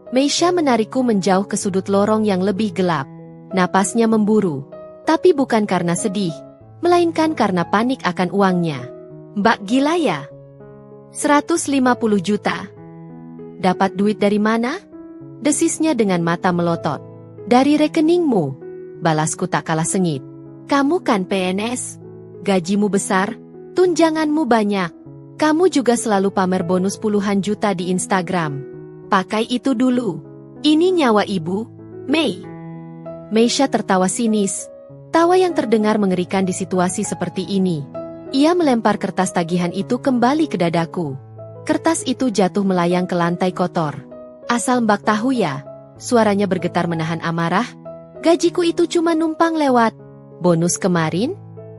Meisha menarikku menjauh ke sudut lorong yang lebih gelap. Napasnya memburu, tapi bukan karena sedih, melainkan karena panik akan uangnya. Mbak gila ya? 150 juta. Dapat duit dari mana? Desisnya dengan mata melotot. Dari rekeningmu, balasku tak kalah sengit. Kamu kan PNS. Gajimu besar, tunjanganmu banyak. Kamu juga selalu pamer bonus puluhan juta di Instagram. Pakai itu dulu. Ini nyawa ibu, Mei. Meisha tertawa sinis. Tawa yang terdengar mengerikan di situasi seperti ini. Ia melempar kertas tagihan itu kembali ke dadaku. Kertas itu jatuh melayang ke lantai kotor. Asal Mbak tahu ya, suaranya bergetar menahan amarah. Gajiku itu cuma numpang lewat. Bonus kemarin?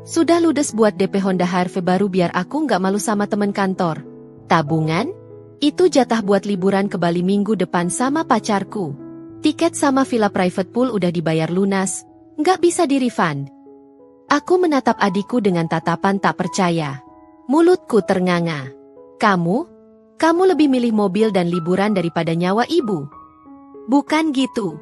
Sudah ludes buat DP Honda HRV baru biar aku nggak malu sama temen kantor. Tabungan? Itu jatah buat liburan ke Bali minggu depan sama pacarku. Tiket sama villa private pool udah dibayar lunas, nggak bisa di-refund. Aku menatap adikku dengan tatapan tak percaya. Mulutku ternganga. Kamu lebih milih mobil dan liburan daripada nyawa ibu. Bukan gitu.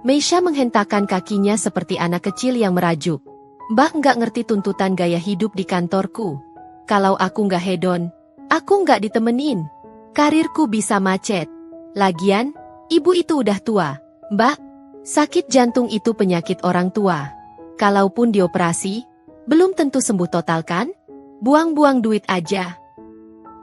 Meisha menghentakkan kakinya seperti anak kecil yang merajuk. Mbak nggak ngerti tuntutan gaya hidup di kantorku. Kalau aku nggak hedon, aku nggak ditemenin. Karirku bisa macet. Lagian, ibu itu udah tua. Mbak, sakit jantung itu penyakit orang tua. Kalaupun dioperasi, belum tentu sembuh total kan? Buang-buang duit aja.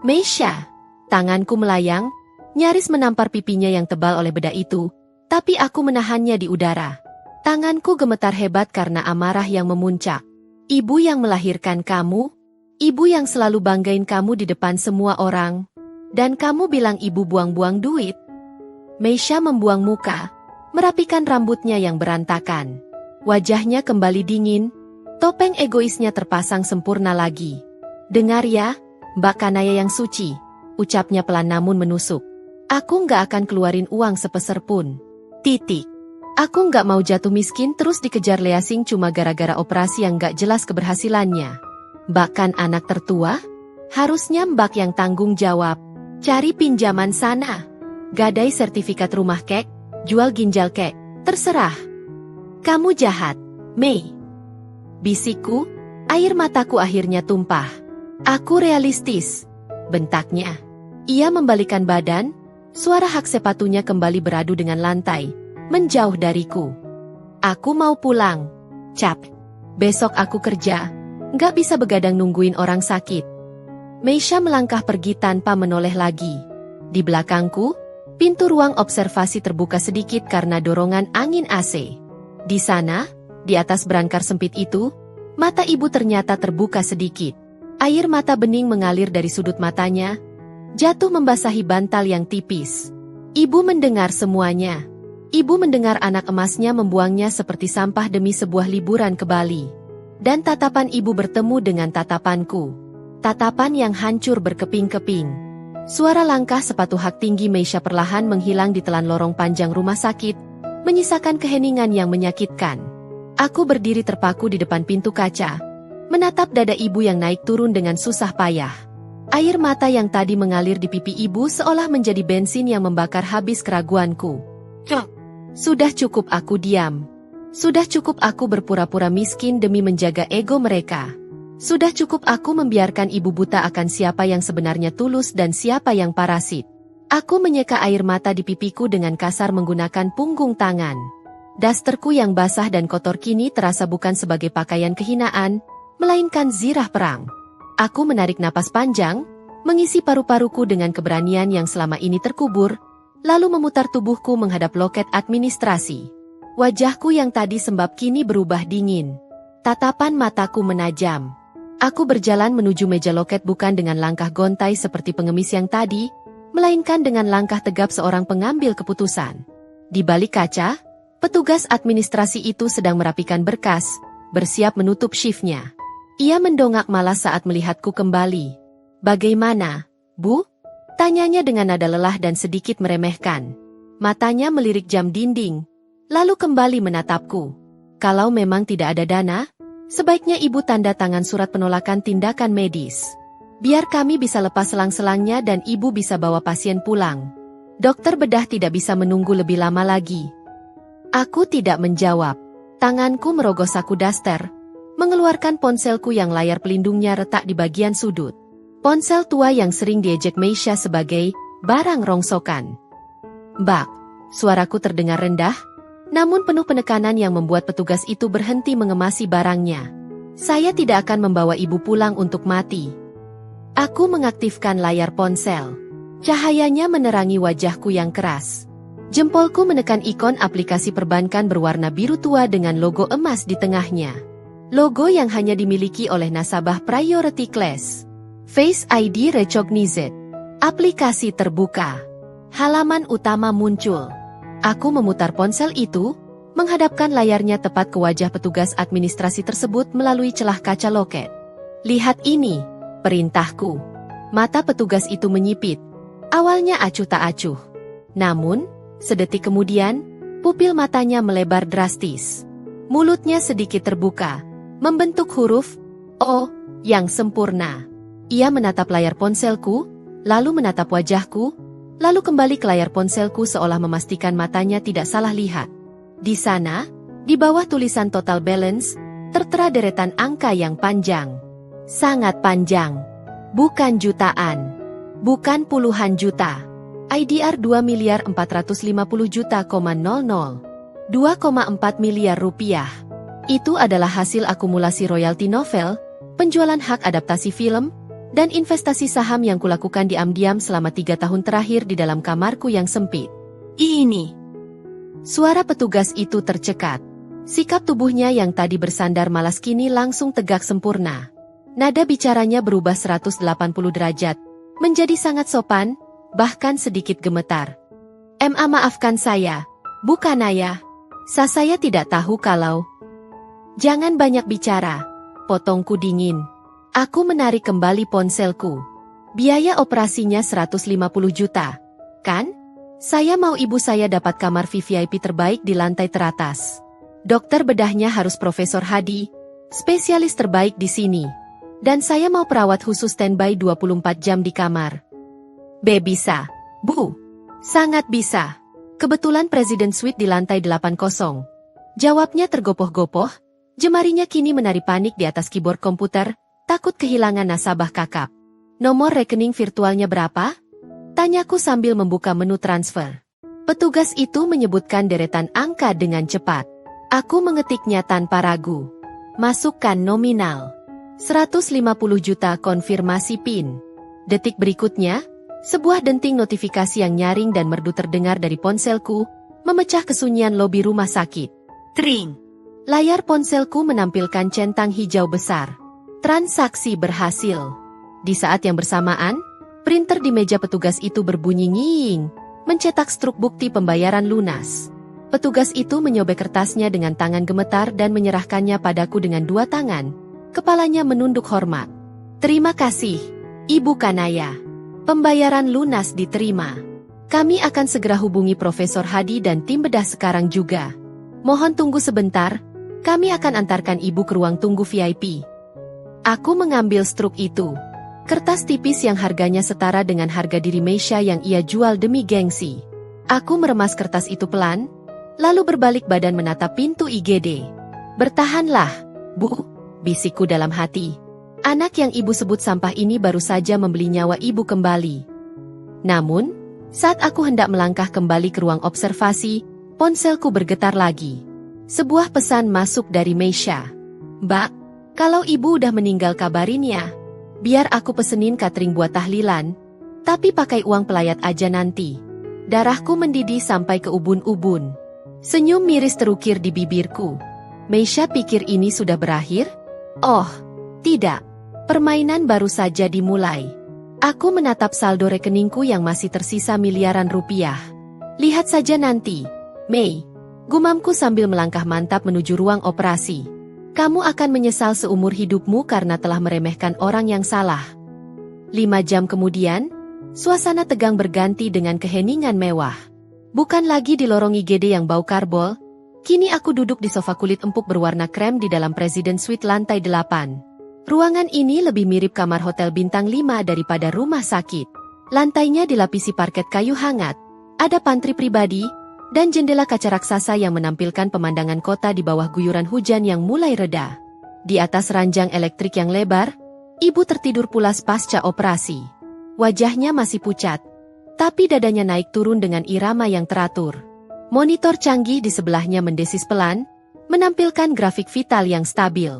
Meisha, tanganku melayang, nyaris menampar pipinya yang tebal oleh bedak itu, tapi aku menahannya di udara. Tanganku gemetar hebat karena amarah yang memuncak. Ibu yang melahirkan kamu, ibu yang selalu banggain kamu di depan semua orang, dan kamu bilang ibu buang-buang duit. Meisha membuang muka, merapikan rambutnya yang berantakan. Wajahnya kembali dingin, topeng egoisnya terpasang sempurna lagi. Dengar ya, Mbak Kanaya yang suci, ucapnya pelan namun menusuk. Aku nggak akan keluarin uang sepeser pun. Titik. Aku nggak mau jatuh miskin terus dikejar leasing cuma gara-gara operasi yang nggak jelas keberhasilannya. Bahkan anak tertua? Harusnya Mbak yang tanggung jawab. Cari pinjaman sana. Gadai sertifikat rumah kek, jual ginjal kek, terserah. Kamu jahat, Mei. Bisikku, air mataku akhirnya tumpah. Aku realistis, bentaknya. Ia membalikan badan, suara hak sepatunya kembali beradu dengan lantai, menjauh dariku. Aku mau pulang. Cap. Besok aku kerja, nggak bisa begadang nungguin orang sakit. Meisha melangkah pergi tanpa menoleh lagi. Di belakangku, pintu ruang observasi terbuka sedikit karena dorongan angin AC. Di sana, di atas berangkar sempit itu, mata ibu ternyata terbuka sedikit. Air mata bening mengalir dari sudut matanya, jatuh membasahi bantal yang tipis. Ibu mendengar semuanya. Ibu mendengar anak emasnya membuangnya seperti sampah demi sebuah liburan ke Bali. Dan tatapan ibu bertemu dengan tatapanku. Tatapan yang hancur berkeping-keping. Suara langkah sepatu hak tinggi Meisha perlahan menghilang di telan lorong panjang rumah sakit, menyisakan keheningan yang menyakitkan. Aku berdiri terpaku di depan pintu kaca, menatap dada ibu yang naik turun dengan susah payah. Air mata yang tadi mengalir di pipi ibu seolah menjadi bensin yang membakar habis keraguanku. Sudah cukup aku diam. Sudah cukup aku berpura-pura miskin demi menjaga ego mereka. Sudah cukup aku membiarkan ibu buta akan siapa yang sebenarnya tulus dan siapa yang parasit. Aku menyeka air mata di pipiku dengan kasar menggunakan punggung tangan. Dasterku yang basah dan kotor kini terasa bukan sebagai pakaian kehinaan, melainkan zirah perang. Aku menarik napas panjang, mengisi paru-paruku dengan keberanian yang selama ini terkubur, lalu memutar tubuhku menghadap loket administrasi. Wajahku yang tadi sembab kini berubah dingin. Tatapan mataku menajam. Aku berjalan menuju meja loket bukan dengan langkah gontai seperti pengemis yang tadi, melainkan dengan langkah tegap seorang pengambil keputusan. Di balik kaca, petugas administrasi itu sedang merapikan berkas, bersiap menutup shiftnya. Ia mendongak malas saat melihatku kembali. "Bagaimana, Bu?" Tanyanya dengan nada lelah dan sedikit meremehkan. Matanya melirik jam dinding, lalu kembali menatapku. "Kalau memang tidak ada dana, sebaiknya Ibu tanda tangan surat penolakan tindakan medis. Biar kami bisa lepas selang-selangnya dan Ibu bisa bawa pasien pulang. Dokter bedah tidak bisa menunggu lebih lama lagi." Aku tidak menjawab. Tanganku merogoh saku daster, mengeluarkan ponselku yang layar pelindungnya retak di bagian sudut. Ponsel tua yang sering diejek Meisha sebagai barang rongsokan. "Mbak," suaraku terdengar rendah, namun penuh penekanan yang membuat petugas itu berhenti mengemasi barangnya. "Saya tidak akan membawa Ibu pulang untuk mati." Aku mengaktifkan layar ponsel. Cahayanya menerangi wajahku yang keras. Jempolku menekan ikon aplikasi perbankan berwarna biru tua dengan logo emas di tengahnya. Logo yang hanya dimiliki oleh nasabah Priority Class. Face ID Recognized. Aplikasi terbuka. Halaman utama muncul. Aku memutar ponsel itu, menghadapkan layarnya tepat ke wajah petugas administrasi tersebut melalui celah kaca loket. "Lihat ini," perintahku. Mata petugas itu menyipit. Awalnya acuh tak acuh. Namun, sedetik kemudian, pupil matanya melebar drastis. Mulutnya sedikit terbuka, membentuk huruf O yang sempurna. Ia menatap layar ponselku, lalu menatap wajahku, lalu kembali ke layar ponselku seolah memastikan matanya tidak salah lihat. Di sana, di bawah tulisan total balance, tertera deretan angka yang panjang. Sangat panjang. Bukan jutaan. Bukan puluhan juta. IDR 2.450 juta,00. 2,4 miliar rupiah. Itu adalah hasil akumulasi royalti novel, penjualan hak adaptasi film, dan investasi saham yang kulakukan diam-diam selama 3 tahun terakhir di dalam kamarku yang sempit. "Ini." Suara petugas itu tercekat. Sikap tubuhnya yang tadi bersandar malas kini langsung tegak sempurna. Nada bicaranya berubah 180 derajat, menjadi sangat sopan, bahkan sedikit gemetar. Maafkan saya, Bu Kanaya. Saya tidak tahu kalau..." "Jangan banyak bicara," potongku dingin. Aku menarik kembali ponselku. "Biaya operasinya 150 juta, kan? Saya mau ibu saya dapat kamar VVIP terbaik di lantai teratas. Dokter bedahnya harus Profesor Hadi, spesialis terbaik di sini. Dan saya mau perawat khusus standby 24 jam di kamar." Bisa, Bu. Sangat bisa. Kebetulan Presiden Suite di lantai 80. Jawabnya tergopoh-gopoh, jemarinya kini menari panik di atas keyboard komputer, takut kehilangan nasabah kakap. "Nomor rekening virtualnya berapa?" tanyaku sambil membuka menu transfer. Petugas itu menyebutkan deretan angka dengan cepat. Aku mengetiknya tanpa ragu. "Masukkan nominal. 150 juta konfirmasi PIN." Detik berikutnya, sebuah denting notifikasi yang nyaring dan merdu terdengar dari ponselku, memecah kesunyian lobi rumah sakit. Tring! Layar ponselku menampilkan centang hijau besar. Transaksi berhasil. Di saat yang bersamaan, printer di meja petugas itu berbunyi nyiing, mencetak struk bukti pembayaran lunas. Petugas itu menyobek kertasnya dengan tangan gemetar dan menyerahkannya padaku dengan 2 tangan. Kepalanya menunduk hormat. "Terima kasih, Ibu Kanaya. Pembayaran lunas diterima. Kami akan segera hubungi Profesor Hadi dan tim bedah sekarang juga. Mohon tunggu sebentar, kami akan antarkan Ibu ke ruang tunggu VIP." Aku mengambil struk itu. Kertas tipis yang harganya setara dengan harga diri Meisha yang ia jual demi gengsi. Aku meremas kertas itu pelan, lalu berbalik badan menatap pintu IGD. "Bertahanlah, Bu," bisikku dalam hati. Anak yang ibu sebut sampah ini baru saja membeli nyawa ibu kembali. Namun, saat aku hendak melangkah kembali ke ruang observasi, ponselku bergetar lagi. Sebuah pesan masuk dari Meisha. Mbak, kalau ibu udah meninggal kabarin ya. Biar aku pesenin catering buat tahlilan, tapi pakai uang pelayat aja nanti. Darahku mendidih sampai ke ubun-ubun. Senyum miris terukir di bibirku. Meisha pikir ini sudah berakhir? Oh, tidak. Permainan baru saja dimulai. Aku menatap saldo rekeningku yang masih tersisa miliaran rupiah. Lihat saja nanti, Mei. Gumamku sambil melangkah mantap menuju ruang operasi. Kamu akan menyesal seumur hidupmu karena telah meremehkan orang yang salah. 5 jam kemudian, suasana tegang berganti dengan keheningan mewah. Bukan lagi di lorong IGD yang bau karbol, kini aku duduk di sofa kulit empuk berwarna krem di dalam President Suite lantai 8. Ruangan ini lebih mirip kamar hotel bintang 5 daripada rumah sakit. Lantainya dilapisi parket kayu hangat, ada pantry pribadi, dan jendela kaca raksasa yang menampilkan pemandangan kota di bawah guyuran hujan yang mulai reda. Di atas ranjang elektrik yang lebar, ibu tertidur pulas pasca operasi. Wajahnya masih pucat, tapi dadanya naik turun dengan irama yang teratur. Monitor canggih di sebelahnya mendesis pelan, menampilkan grafik vital yang stabil.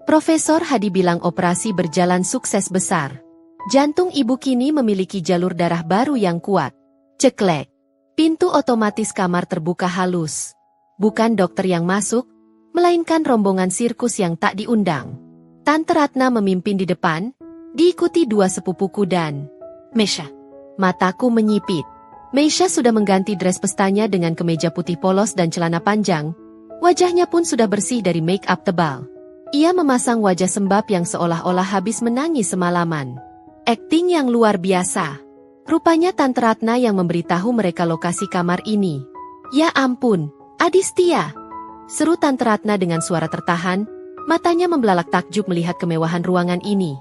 Profesor Hadi bilang operasi berjalan sukses besar. Jantung ibu kini memiliki jalur darah baru yang kuat. Ceklek. Pintu otomatis kamar terbuka halus. Bukan dokter yang masuk, melainkan rombongan sirkus yang tak diundang. Tante Ratna memimpin di depan, diikuti 2 sepupuku dan Meisha. Mataku menyipit. Meisha sudah mengganti dres pestanya dengan kemeja putih polos dan celana panjang. Wajahnya pun sudah bersih dari make up tebal. Ia memasang wajah sembab yang seolah-olah habis menangis semalaman. Akting yang luar biasa. Rupanya Tante Ratna yang memberitahu mereka lokasi kamar ini. Ya ampun, Adistia! Seru Tante Ratna dengan suara tertahan, matanya membelalak takjub melihat kemewahan ruangan ini.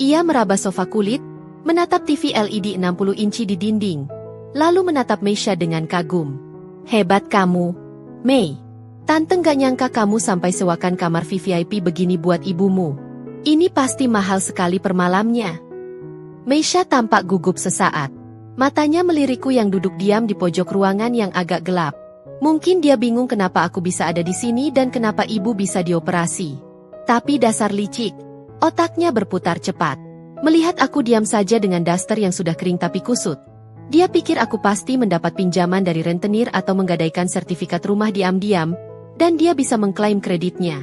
Ia meraba sofa kulit, menatap TV LED 60 inci di dinding, lalu menatap Meisha dengan kagum. Hebat kamu, Mei. Tante nggak nyangka kamu sampai sewakan kamar VVIP begini buat ibumu. Ini pasti mahal sekali per malamnya. Meisha tampak gugup sesaat. Matanya melirikku yang duduk diam di pojok ruangan yang agak gelap. Mungkin dia bingung kenapa aku bisa ada di sini dan kenapa ibu bisa dioperasi. Tapi dasar licik, otaknya berputar cepat. Melihat aku diam saja dengan daster yang sudah kering tapi kusut, dia pikir aku pasti mendapat pinjaman dari rentenir atau menggadaikan sertifikat rumah diam-diam, dan dia bisa mengklaim kreditnya.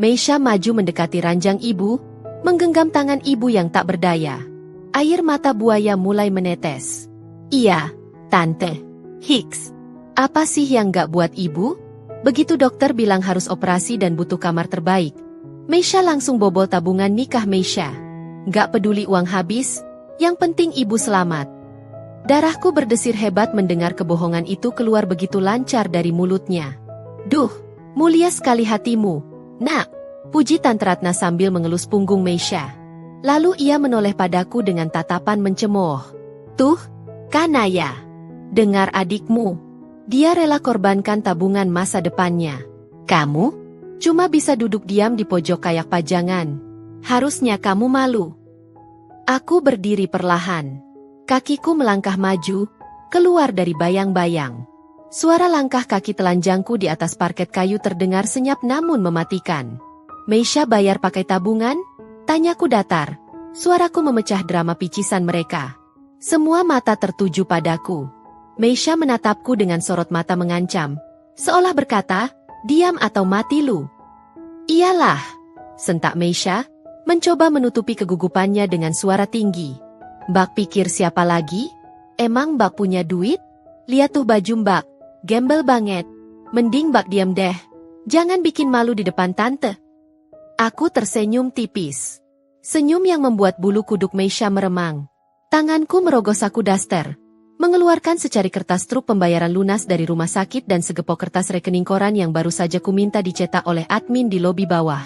Meisha maju mendekati ranjang ibu, menggenggam tangan ibu yang tak berdaya. Air mata buaya mulai menetes. Iya, Tante. Hicks. Apa sih yang gak buat ibu? Begitu dokter bilang harus operasi dan butuh kamar terbaik, Meisha langsung bobol tabungan nikah Meisha. Gak peduli uang habis, yang penting ibu selamat. Darahku berdesir hebat mendengar kebohongan itu keluar begitu lancar dari mulutnya. Duh, mulia sekali hatimu, nak, puji Tante Ratna sambil mengelus punggung Meisha. Lalu ia menoleh padaku dengan tatapan mencemooh. Tuh, Kanaya, dengar adikmu. Dia rela korbankan tabungan masa depannya. Kamu cuma bisa duduk diam di pojok kayak pajangan. Harusnya kamu malu. Aku berdiri perlahan. Kakiku melangkah maju, keluar dari bayang-bayang. Suara langkah kaki telanjangku di atas parket kayu terdengar senyap namun mematikan. Meisha bayar pakai tabungan? Tanyaku datar. Suaraku memecah drama picisan mereka. Semua mata tertuju padaku. Meisha menatapku dengan sorot mata mengancam, seolah berkata, diam atau mati lu. Iyalah, sentak Meisha, mencoba menutupi kegugupannya dengan suara tinggi. Mbak pikir siapa lagi? Emang Mbak punya duit? Lihat tuh baju Mbak. Gembel banget. Mending Mbak diam deh. Jangan bikin malu di depan tante. Aku tersenyum tipis. Senyum yang membuat bulu kuduk Meisha meremang. Tanganku merogoh saku daster. Mengeluarkan secari kertas truk pembayaran lunas dari rumah sakit dan segepok kertas rekening koran yang baru saja kuminta dicetak oleh admin di lobi bawah.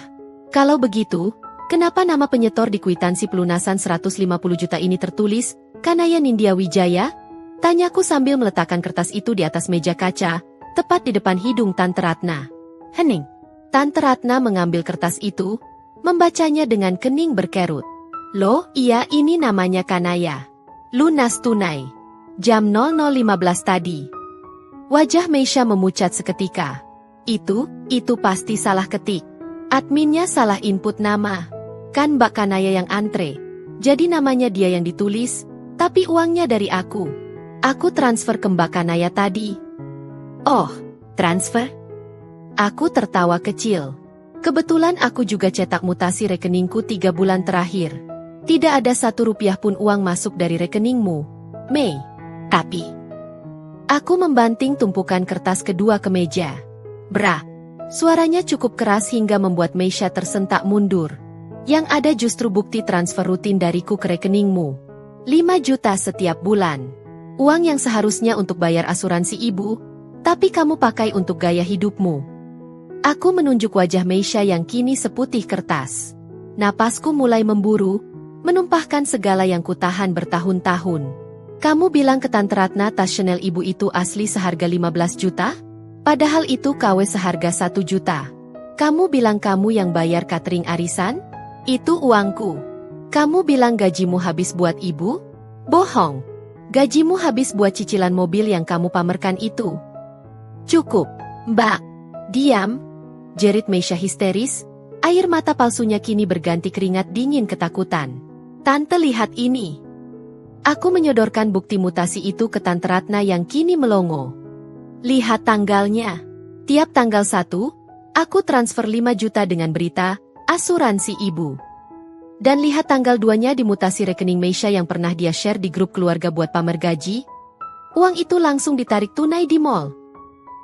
Kalau begitu, kenapa nama penyetor di kwitansi pelunasan 150 juta ini tertulis, Kanaya Nindya Wijaya? Tanyaku sambil meletakkan kertas itu di atas meja kaca, tepat di depan hidung Tante Ratna. Hening. Tante Ratna mengambil kertas itu, membacanya dengan kening berkerut. Loh, iya ini namanya Kanaya. Lunas tunai. Jam 00.15 tadi. Wajah Meisha memucat seketika. Itu pasti salah ketik. Adminnya salah input nama. Kan Mbak Kanaya yang antre. Jadi namanya dia yang ditulis, tapi uangnya dari aku. Aku transfer ke Mbak Kanaya tadi. Oh, transfer? Aku tertawa kecil. Kebetulan aku juga cetak mutasi rekeningku 3 bulan terakhir. Tidak ada 1 rupiah pun uang masuk dari rekeningmu, Mei. Tapi, aku membanting tumpukan kertas kedua ke meja. Brak. Suaranya cukup keras hingga membuat Meisha tersentak mundur. Yang ada justru bukti transfer rutin dariku ke rekeningmu. 5 juta setiap bulan. Uang yang seharusnya untuk bayar asuransi ibu, tapi kamu pakai untuk gaya hidupmu. Aku menunjuk wajah Meisha yang kini seputih kertas. Napasku mulai memburu, menumpahkan segala yang kutahan bertahun-tahun. Kamu bilang ke Tante Ratna tas Chanel ibu itu asli seharga 15 juta? Padahal itu KW seharga 1 juta. Kamu bilang kamu yang bayar catering arisan? Itu uangku. Kamu bilang gajimu habis buat ibu? Bohong. Gajimu habis buat cicilan mobil yang kamu pamerkan itu. Cukup, Mbak. Diam. Jerit Meisha histeris. Air mata palsunya kini berganti keringat dingin ketakutan. Tante lihat ini. Aku menyodorkan bukti mutasi itu ke Tante Ratna yang kini melongo. Lihat tanggalnya. Tiap tanggal 1, aku transfer 5 juta dengan berita, asuransi ibu. Dan lihat tanggal 2-nya di mutasi rekening Meisha yang pernah dia share di grup keluarga buat pamer gaji. Uang itu langsung ditarik tunai di mall.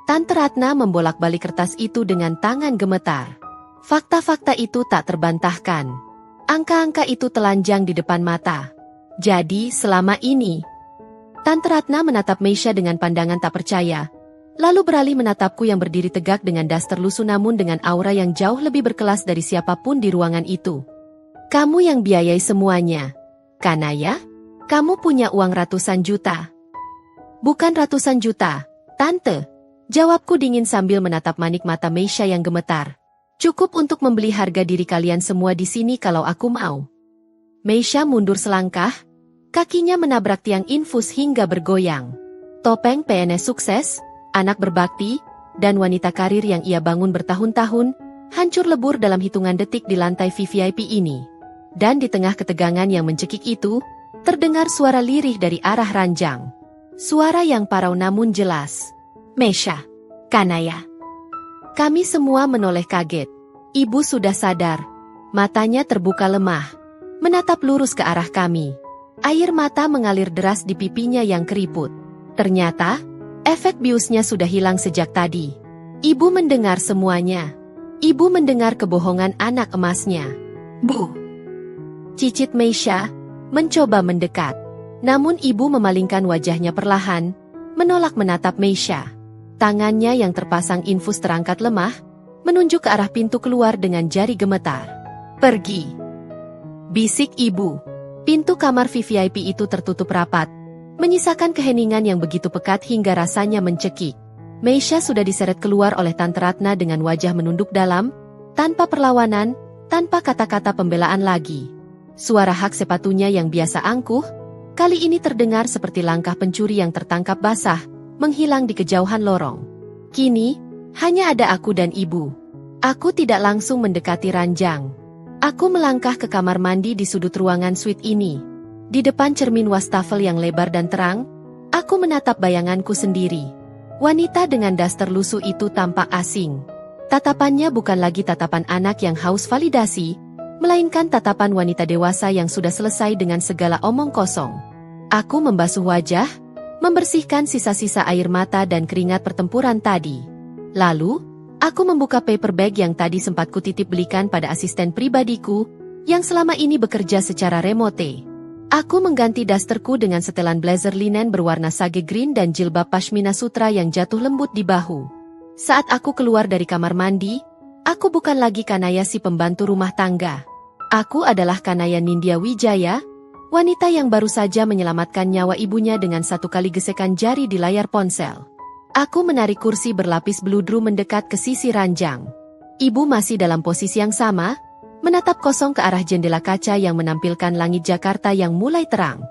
Tante Ratna membolak-balik kertas itu dengan tangan gemetar. Fakta-fakta itu tak terbantahkan. Angka-angka itu telanjang di depan mata. Jadi selama ini, Tante Ratna menatap Meisha dengan pandangan tak percaya. Lalu beralih menatapku yang berdiri tegak dengan daster lusuh namun dengan aura yang jauh lebih berkelas dari siapapun di ruangan itu. Kamu yang biayai semuanya. Kanaya? Kamu punya uang ratusan juta. Bukan ratusan juta, Tante. Jawabku dingin sambil menatap manik mata Meisha yang gemetar. Cukup untuk membeli harga diri kalian semua di sini kalau aku mau. Meisha mundur selangkah, kakinya menabrak tiang infus hingga bergoyang. Topeng PNS sukses, anak berbakti, dan wanita karir yang ia bangun bertahun-tahun, hancur lebur dalam hitungan detik di lantai VVIP ini. Dan di tengah ketegangan yang mencekik itu, terdengar suara lirih dari arah ranjang. Suara yang parau namun jelas. Meisha, Kanaya. Kami semua menoleh kaget. Ibu sudah sadar. Matanya terbuka lemah. Menatap lurus ke arah kami. Air mata mengalir deras di pipinya yang keriput. Ternyata, efek biusnya sudah hilang sejak tadi. Ibu mendengar semuanya. Ibu mendengar kebohongan anak emasnya. Bu. Cicit Meisha mencoba mendekat. Namun ibu memalingkan wajahnya perlahan, menolak menatap Meisha. Tangannya yang terpasang infus terangkat lemah, menunjuk ke arah pintu keluar dengan jari gemetar. Pergi. Bisik ibu. Pintu kamar VVIP itu tertutup rapat, menyisakan keheningan yang begitu pekat hingga rasanya mencekik. Meisha sudah diseret keluar oleh Tante Ratna dengan wajah menunduk dalam, tanpa perlawanan, tanpa kata-kata pembelaan lagi. Suara hak sepatunya yang biasa angkuh, kali ini terdengar seperti langkah pencuri yang tertangkap basah, menghilang di kejauhan lorong. Kini, hanya ada aku dan ibu. Aku tidak langsung mendekati ranjang. Aku melangkah ke kamar mandi di sudut ruangan suite ini. Di depan cermin wastafel yang lebar dan terang, aku menatap bayanganku sendiri. Wanita dengan daster lusuh itu tampak asing. Tatapannya bukan lagi tatapan anak yang haus validasi, melainkan tatapan wanita dewasa yang sudah selesai dengan segala omong kosong. Aku membasuh wajah, membersihkan sisa-sisa air mata dan keringat pertempuran tadi. Lalu, aku membuka paper bag yang tadi sempat kutitip belikan pada asisten pribadiku, yang selama ini bekerja secara remote. Aku mengganti dasterku dengan setelan blazer linen berwarna sage green dan jilbab pashmina sutra yang jatuh lembut di bahu. Saat aku keluar dari kamar mandi, aku bukan lagi Kanaya si pembantu rumah tangga. Aku adalah Kanaya Nindya Wijaya, wanita yang baru saja menyelamatkan nyawa ibunya dengan satu kali gesekan jari di layar ponsel. Aku menarik kursi berlapis beludru mendekat ke sisi ranjang. Ibu masih dalam posisi yang sama, menatap kosong ke arah jendela kaca yang menampilkan langit Jakarta yang mulai terang.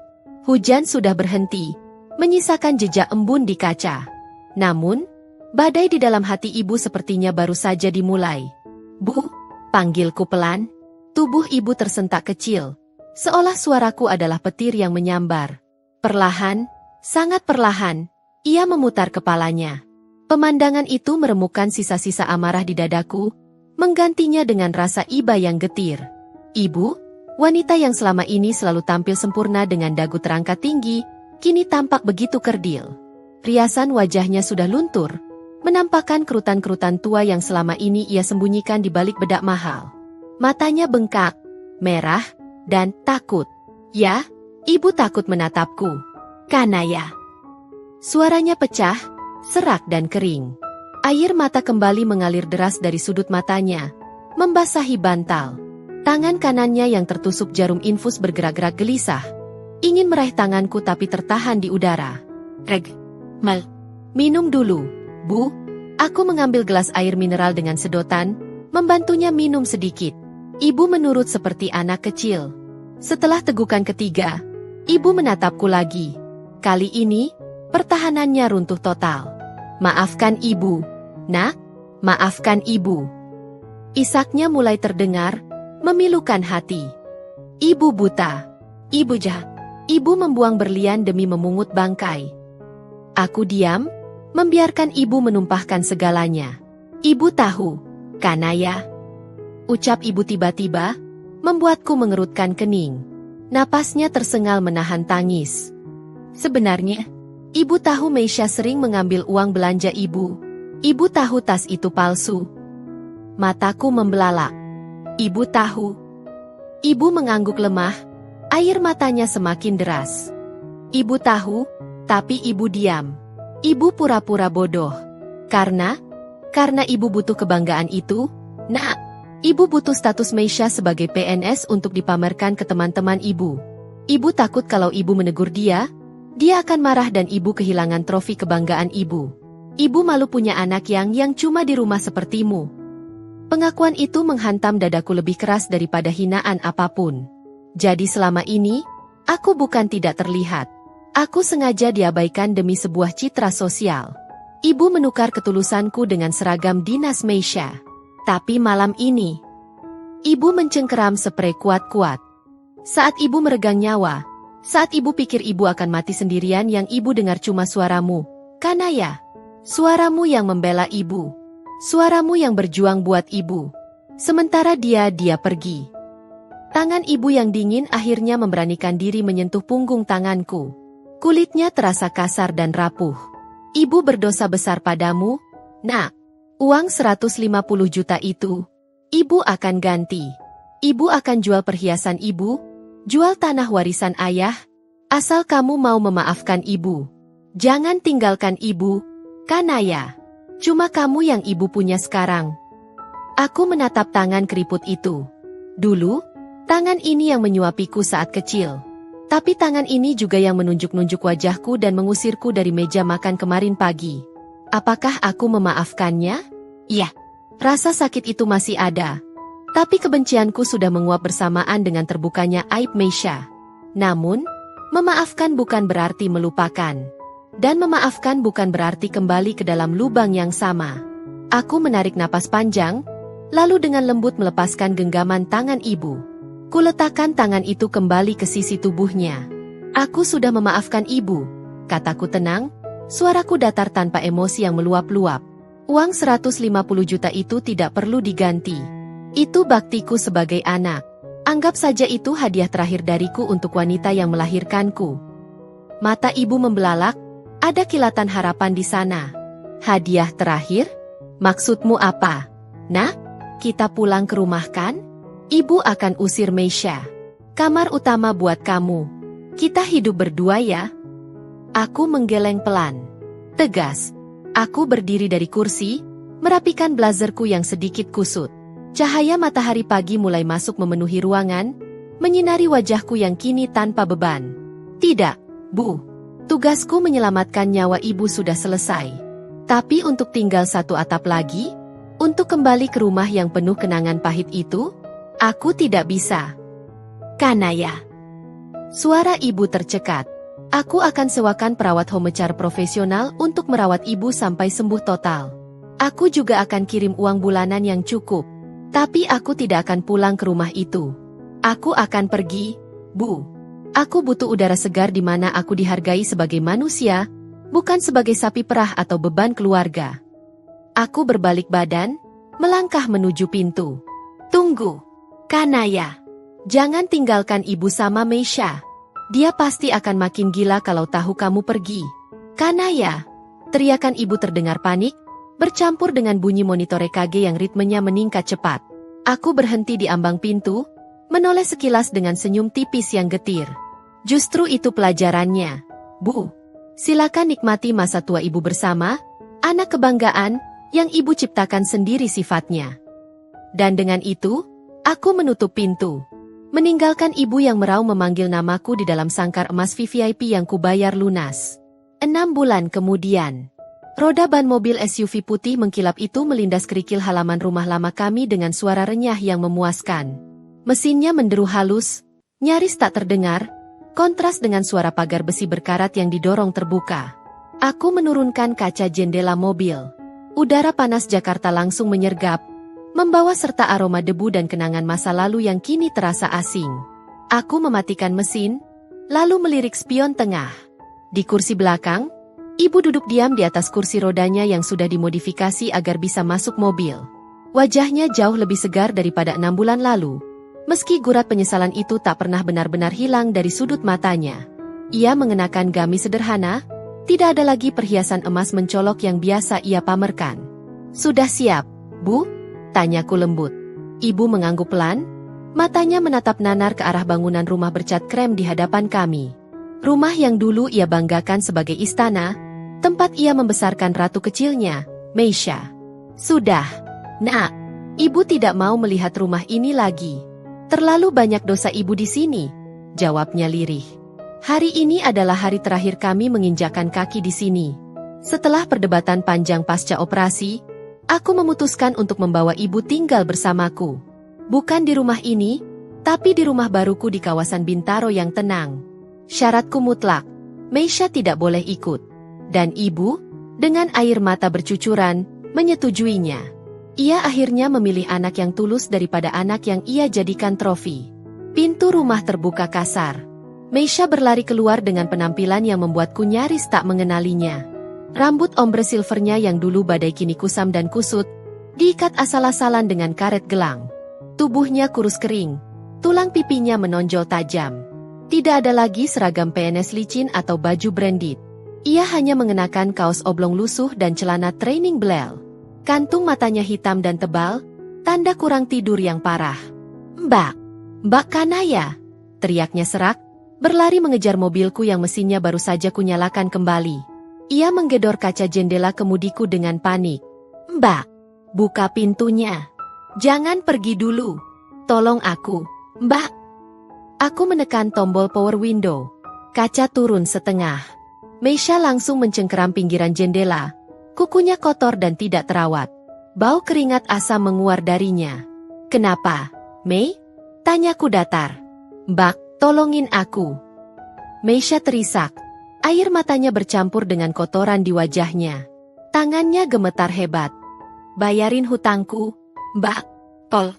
Hujan sudah berhenti, menyisakan jejak embun di kaca. Namun, badai di dalam hati ibu sepertinya baru saja dimulai. "Bu," panggilku pelan. Tubuh ibu tersentak kecil, seolah suaraku adalah petir yang menyambar. Perlahan, sangat perlahan, ia memutar kepalanya. Pemandangan itu meremukkan sisa-sisa amarah di dadaku, menggantinya dengan rasa iba yang getir. Ibu, wanita yang selama ini selalu tampil sempurna dengan dagu terangkat tinggi, kini tampak begitu kerdil. Riasan wajahnya sudah luntur, menampakkan kerutan-kerutan tua yang selama ini ia sembunyikan di balik bedak mahal. Matanya bengkak, merah, dan takut. "Ya, ibu takut menatapku. Kanaya." Suaranya pecah, serak dan kering. Air mata kembali mengalir deras dari sudut matanya, membasahi bantal. Tangan kanannya yang tertusuk jarum infus bergerak-gerak gelisah. Ingin meraih tanganku tapi tertahan di udara. Minum dulu, Bu." Aku mengambil gelas air mineral dengan sedotan, membantunya minum sedikit. Ibu menurut seperti anak kecil. Setelah tegukan ketiga, ibu menatapku lagi. Kali ini, pertahanannya runtuh total. "Maafkan ibu, Nak, maafkan ibu." Isaknya mulai terdengar, memilukan hati. "Ibu buta. Ibu jahat." Ibu membuang berlian demi memungut bangkai. Aku diam, membiarkan ibu menumpahkan segalanya. "Ibu tahu, Kanaya." Ucap ibu tiba-tiba, membuatku mengerutkan kening. Napasnya tersengal menahan tangis. Sebenarnya, ibu tahu Meisha sering mengambil uang belanja ibu. Ibu tahu tas itu palsu. Mataku membelalak. Ibu tahu. Ibu mengangguk lemah, air matanya semakin deras. Ibu tahu, tapi ibu diam. Ibu pura-pura bodoh. Karena ibu butuh kebanggaan itu, Nak. Ibu butuh status Meisha sebagai PNS untuk dipamerkan ke teman-teman ibu. Ibu takut kalau ibu menegur dia akan marah dan ibu kehilangan trofi kebanggaan ibu. Ibu malu punya anak yang cuma di rumah sepertimu. Pengakuan itu menghantam dadaku lebih keras daripada hinaan apapun. Jadi selama ini, aku bukan tidak terlihat. Aku sengaja diabaikan demi sebuah citra sosial. Ibu menukar ketulusanku dengan seragam dinas Meisha. Tapi malam ini, ibu mencengkeram sprei kuat-kuat. Saat ibu meregang nyawa, saat ibu pikir ibu akan mati sendirian, yang ibu dengar cuma suaramu, Kanaya. Suaramu yang membela ibu. Suaramu yang berjuang buat ibu. Sementara dia pergi. Tangan ibu yang dingin akhirnya memberanikan diri menyentuh punggung tanganku. Kulitnya terasa kasar dan rapuh. "Ibu berdosa besar padamu, Nak. Uang 150 juta itu, ibu akan ganti. Ibu akan jual perhiasan ibu, jual tanah warisan ayah, asal kamu mau memaafkan ibu. Jangan tinggalkan ibu, Kanaya. Cuma kamu yang ibu punya sekarang." Aku menatap tangan keriput itu. Dulu, tangan ini yang menyuapiku saat kecil. Tapi tangan ini juga yang menunjuk-nunjuk wajahku dan mengusirku dari meja makan kemarin pagi. Apakah aku memaafkannya? Iya. Rasa sakit itu masih ada. Tapi kebencianku sudah menguap bersamaan dengan terbukanya aib Meisha. Namun, memaafkan bukan berarti melupakan. Dan memaafkan bukan berarti kembali ke dalam lubang yang sama. Aku menarik napas panjang, lalu dengan lembut melepaskan genggaman tangan ibu. Kuletakkan tangan itu kembali ke sisi tubuhnya. "Aku sudah memaafkan ibu," kataku tenang. Suaraku datar tanpa emosi yang meluap-luap. "Uang 150 juta itu tidak perlu diganti. Itu baktiku sebagai anak. Anggap saja itu hadiah terakhir dariku untuk wanita yang melahirkanku." Mata ibu membelalak, ada kilatan harapan di sana. "Hadiah terakhir? Maksudmu apa? Nak, kita pulang ke rumah kan? Ibu akan usir Meisha. Kamar utama buat kamu. Kita hidup berdua ya." Aku menggeleng pelan. Tegas. Aku berdiri dari kursi, merapikan blazerku yang sedikit kusut. Cahaya matahari pagi mulai masuk memenuhi ruangan, menyinari wajahku yang kini tanpa beban. "Tidak, Bu. Tugasku menyelamatkan nyawa ibu sudah selesai. Tapi untuk tinggal satu atap lagi, untuk kembali ke rumah yang penuh kenangan pahit itu, Aku tidak bisa. Kanaya. Suara ibu tercekat. Aku akan sewakan perawat home care profesional untuk merawat ibu sampai sembuh total. Aku juga akan kirim uang bulanan yang cukup. Tapi aku tidak akan pulang ke rumah itu. Aku akan pergi, Bu. Aku butuh udara segar di mana aku dihargai sebagai manusia, bukan sebagai sapi perah atau beban keluarga. Aku berbalik badan, melangkah menuju pintu. Tunggu, Kanaya. Jangan tinggalkan ibu sama Meisha. Dia pasti akan makin gila kalau tahu kamu pergi. Kanaya. Teriakan ibu terdengar panik, bercampur dengan bunyi monitor EKG yang ritmenya meningkat cepat. Aku berhenti di ambang pintu, menoleh sekilas dengan senyum tipis yang getir. Justru itu pelajarannya, Bu. Silakan nikmati masa tua ibu bersama, anak kebanggaan, yang ibu ciptakan sendiri sifatnya. Dan dengan itu, aku menutup pintu. Meninggalkan ibu yang meraung memanggil namaku di dalam sangkar emas VVIP yang kubayar lunas. 6 bulan kemudian, roda ban mobil SUV putih mengkilap itu melindas kerikil halaman rumah lama kami dengan suara renyah yang memuaskan. Mesinnya menderu halus, nyaris tak terdengar, kontras dengan suara pagar besi berkarat yang didorong terbuka. Aku menurunkan kaca jendela mobil. Udara panas Jakarta langsung menyergap, membawa serta aroma debu dan kenangan masa lalu yang kini terasa asing. Aku mematikan mesin, lalu melirik spion tengah. Di kursi belakang, ibu duduk diam di atas kursi rodanya yang sudah dimodifikasi agar bisa masuk mobil. Wajahnya jauh lebih segar daripada 6 bulan lalu. Meski gurat penyesalan itu tak pernah benar-benar hilang dari sudut matanya. Ia mengenakan gamis sederhana, tidak ada lagi perhiasan emas mencolok yang biasa ia pamerkan. Sudah siap, Bu? Tanyaku lembut. Ibu mengangguk pelan, matanya menatap nanar ke arah bangunan rumah bercat krem di hadapan kami. Rumah yang dulu ia banggakan sebagai istana, tempat ia membesarkan ratu kecilnya, Meisha. Sudah, Nak. Ibu tidak mau melihat rumah ini lagi. Terlalu banyak dosa ibu di sini, jawabnya lirih. Hari ini adalah hari terakhir kami menginjakkan kaki di sini. Setelah perdebatan panjang pasca operasi, aku memutuskan untuk membawa ibu tinggal bersamaku. Bukan di rumah ini, tapi di rumah baruku di kawasan Bintaro yang tenang. Syaratku mutlak, Meisha tidak boleh ikut. Dan ibu, dengan air mata bercucuran, menyetujuinya. Ia akhirnya memilih anak yang tulus daripada anak yang ia jadikan trofi. Pintu rumah terbuka kasar. Meisha berlari keluar dengan penampilan yang membuatku nyaris tak mengenalinya. Rambut ombre silvernya yang dulu badai kini kusam dan kusut, diikat asal-asalan dengan karet gelang. Tubuhnya kurus kering, tulang pipinya menonjol tajam. Tidak ada lagi seragam PNS licin atau baju branded. Ia hanya mengenakan kaos oblong lusuh dan celana training belel. Kantung matanya hitam dan tebal, tanda kurang tidur yang parah. Mbak Kanaya, teriaknya serak, berlari mengejar mobilku yang mesinnya baru saja kunyalakan kembali. Ia menggedor kaca jendela kemudiku dengan panik. Mbak, buka pintunya. Jangan pergi dulu. Tolong aku, Mbak. Aku menekan tombol power window. Kaca turun setengah. Meisha langsung mencengkeram pinggiran jendela. Kukunya kotor dan tidak terawat. Bau keringat asam menguar darinya. Kenapa, Mei? Tanyaku datar. Mbak, tolongin aku. Meisha terisak. Air matanya bercampur dengan kotoran di wajahnya. Tangannya gemetar hebat. Bayarin hutangku, Mbak. Tol.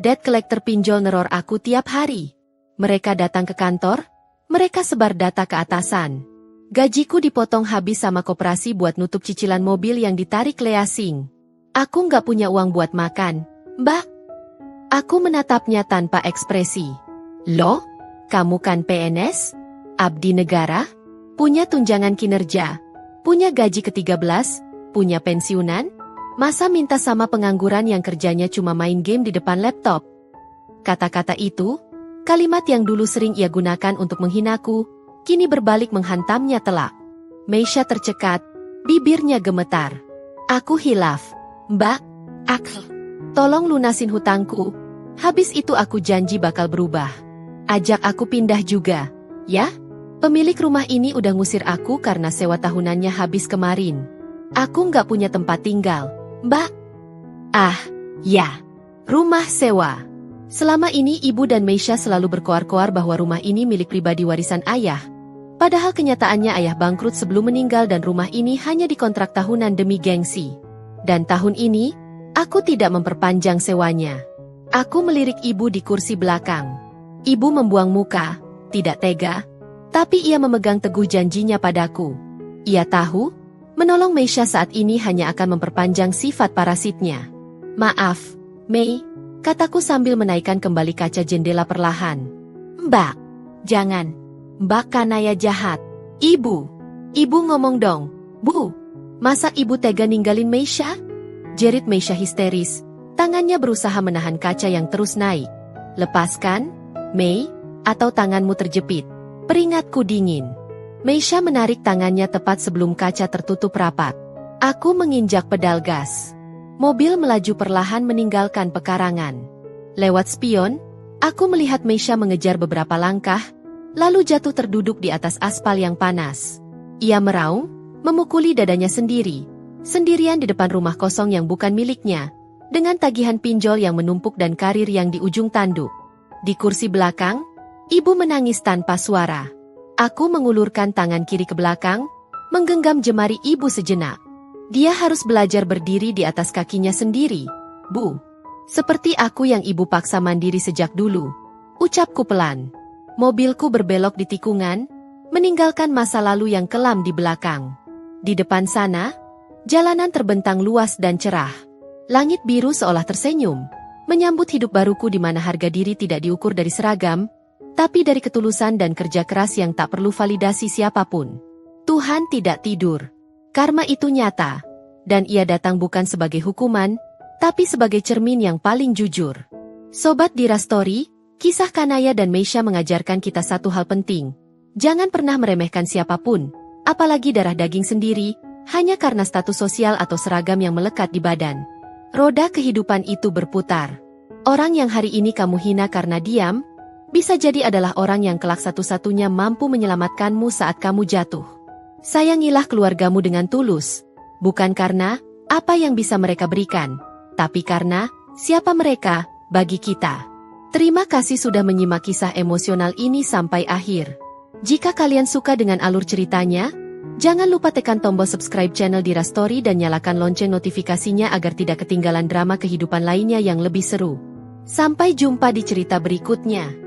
Debt collector pinjol neror aku tiap hari. Mereka datang ke kantor, mereka sebar data ke atasan. Gajiku dipotong habis sama koperasi buat nutup cicilan mobil yang ditarik leasing. Aku nggak punya uang buat makan, Mbak. Aku menatapnya tanpa ekspresi. Loh, kamu kan PNS? Abdi negara? Punya tunjangan kinerja? Punya gaji ke-13? Punya pensiunan? Masa minta sama pengangguran yang kerjanya cuma main game di depan laptop? Kata-kata itu, kalimat yang dulu sering ia gunakan untuk menghinaku, kini berbalik menghantamnya telak. Meisha tercekat, bibirnya gemetar. Aku hilaf. Mbak, tolong lunasin hutangku. Habis itu aku janji bakal berubah. Ajak aku pindah juga, ya? Pemilik rumah ini udah ngusir aku karena sewa tahunannya habis kemarin. Aku nggak punya tempat tinggal, Mbak. Ah, ya. Rumah sewa. Selama ini ibu dan Meisha selalu berkoar-koar bahwa rumah ini milik pribadi warisan ayah. Padahal kenyataannya ayah bangkrut sebelum meninggal dan rumah ini hanya dikontrak tahunan demi gengsi. Dan tahun ini, aku tidak memperpanjang sewanya. Aku melirik ibu di kursi belakang. Ibu membuang muka, tidak tega, tapi ia memegang teguh janjinya padaku. Ia tahu, menolong Meisha saat ini hanya akan memperpanjang sifat parasitnya. Maaf, Mei, kataku sambil menaikkan kembali kaca jendela perlahan. Mbak, jangan. Mbak Kanaya jahat. Ibu ngomong dong. Bu, masa ibu tega ninggalin Meisha? Jerit Meisha histeris, tangannya berusaha menahan kaca yang terus naik. Lepaskan, Mei, atau tanganmu terjepit. Peringatku dingin. Meisha menarik tangannya tepat sebelum kaca tertutup rapat. Aku menginjak pedal gas. Mobil melaju perlahan meninggalkan pekarangan. Lewat spion, aku melihat Meisha mengejar beberapa langkah, lalu jatuh terduduk di atas aspal yang panas. Ia meraung, memukuli dadanya sendirian di depan rumah kosong yang bukan miliknya, dengan tagihan pinjol yang menumpuk dan karir yang di ujung tanduk. Di kursi belakang, ibu menangis tanpa suara. Aku mengulurkan tangan kiri ke belakang, menggenggam jemari ibu sejenak. Dia harus belajar berdiri di atas kakinya sendiri, Bu. Seperti aku yang ibu paksa mandiri sejak dulu. Ucapku pelan. Mobilku berbelok di tikungan, meninggalkan masa lalu yang kelam di belakang. Di depan sana, jalanan terbentang luas dan cerah. Langit biru seolah tersenyum, menyambut hidup baruku di mana harga diri tidak diukur dari seragam, tapi dari ketulusan dan kerja keras yang tak perlu validasi siapapun. Tuhan tidak tidur. Karma itu nyata, dan ia datang bukan sebagai hukuman, tapi sebagai cermin yang paling jujur. Sobat Dira Story, kisah Kanaya dan Meisha mengajarkan kita satu hal penting. Jangan pernah meremehkan siapapun, apalagi darah daging sendiri, hanya karena status sosial atau seragam yang melekat di badan. Roda kehidupan itu berputar. Orang yang hari ini kamu hina karena diam, bisa jadi adalah orang yang kelak satu-satunya mampu menyelamatkanmu saat kamu jatuh. Sayangilah keluargamu dengan tulus, bukan karena apa yang bisa mereka berikan, tapi karena siapa mereka bagi kita. Terima kasih sudah menyimak kisah emosional ini sampai akhir. Jika kalian suka dengan alur ceritanya, jangan lupa tekan tombol subscribe channel Dira Story dan nyalakan lonceng notifikasinya agar tidak ketinggalan drama kehidupan lainnya yang lebih seru. Sampai jumpa di cerita berikutnya.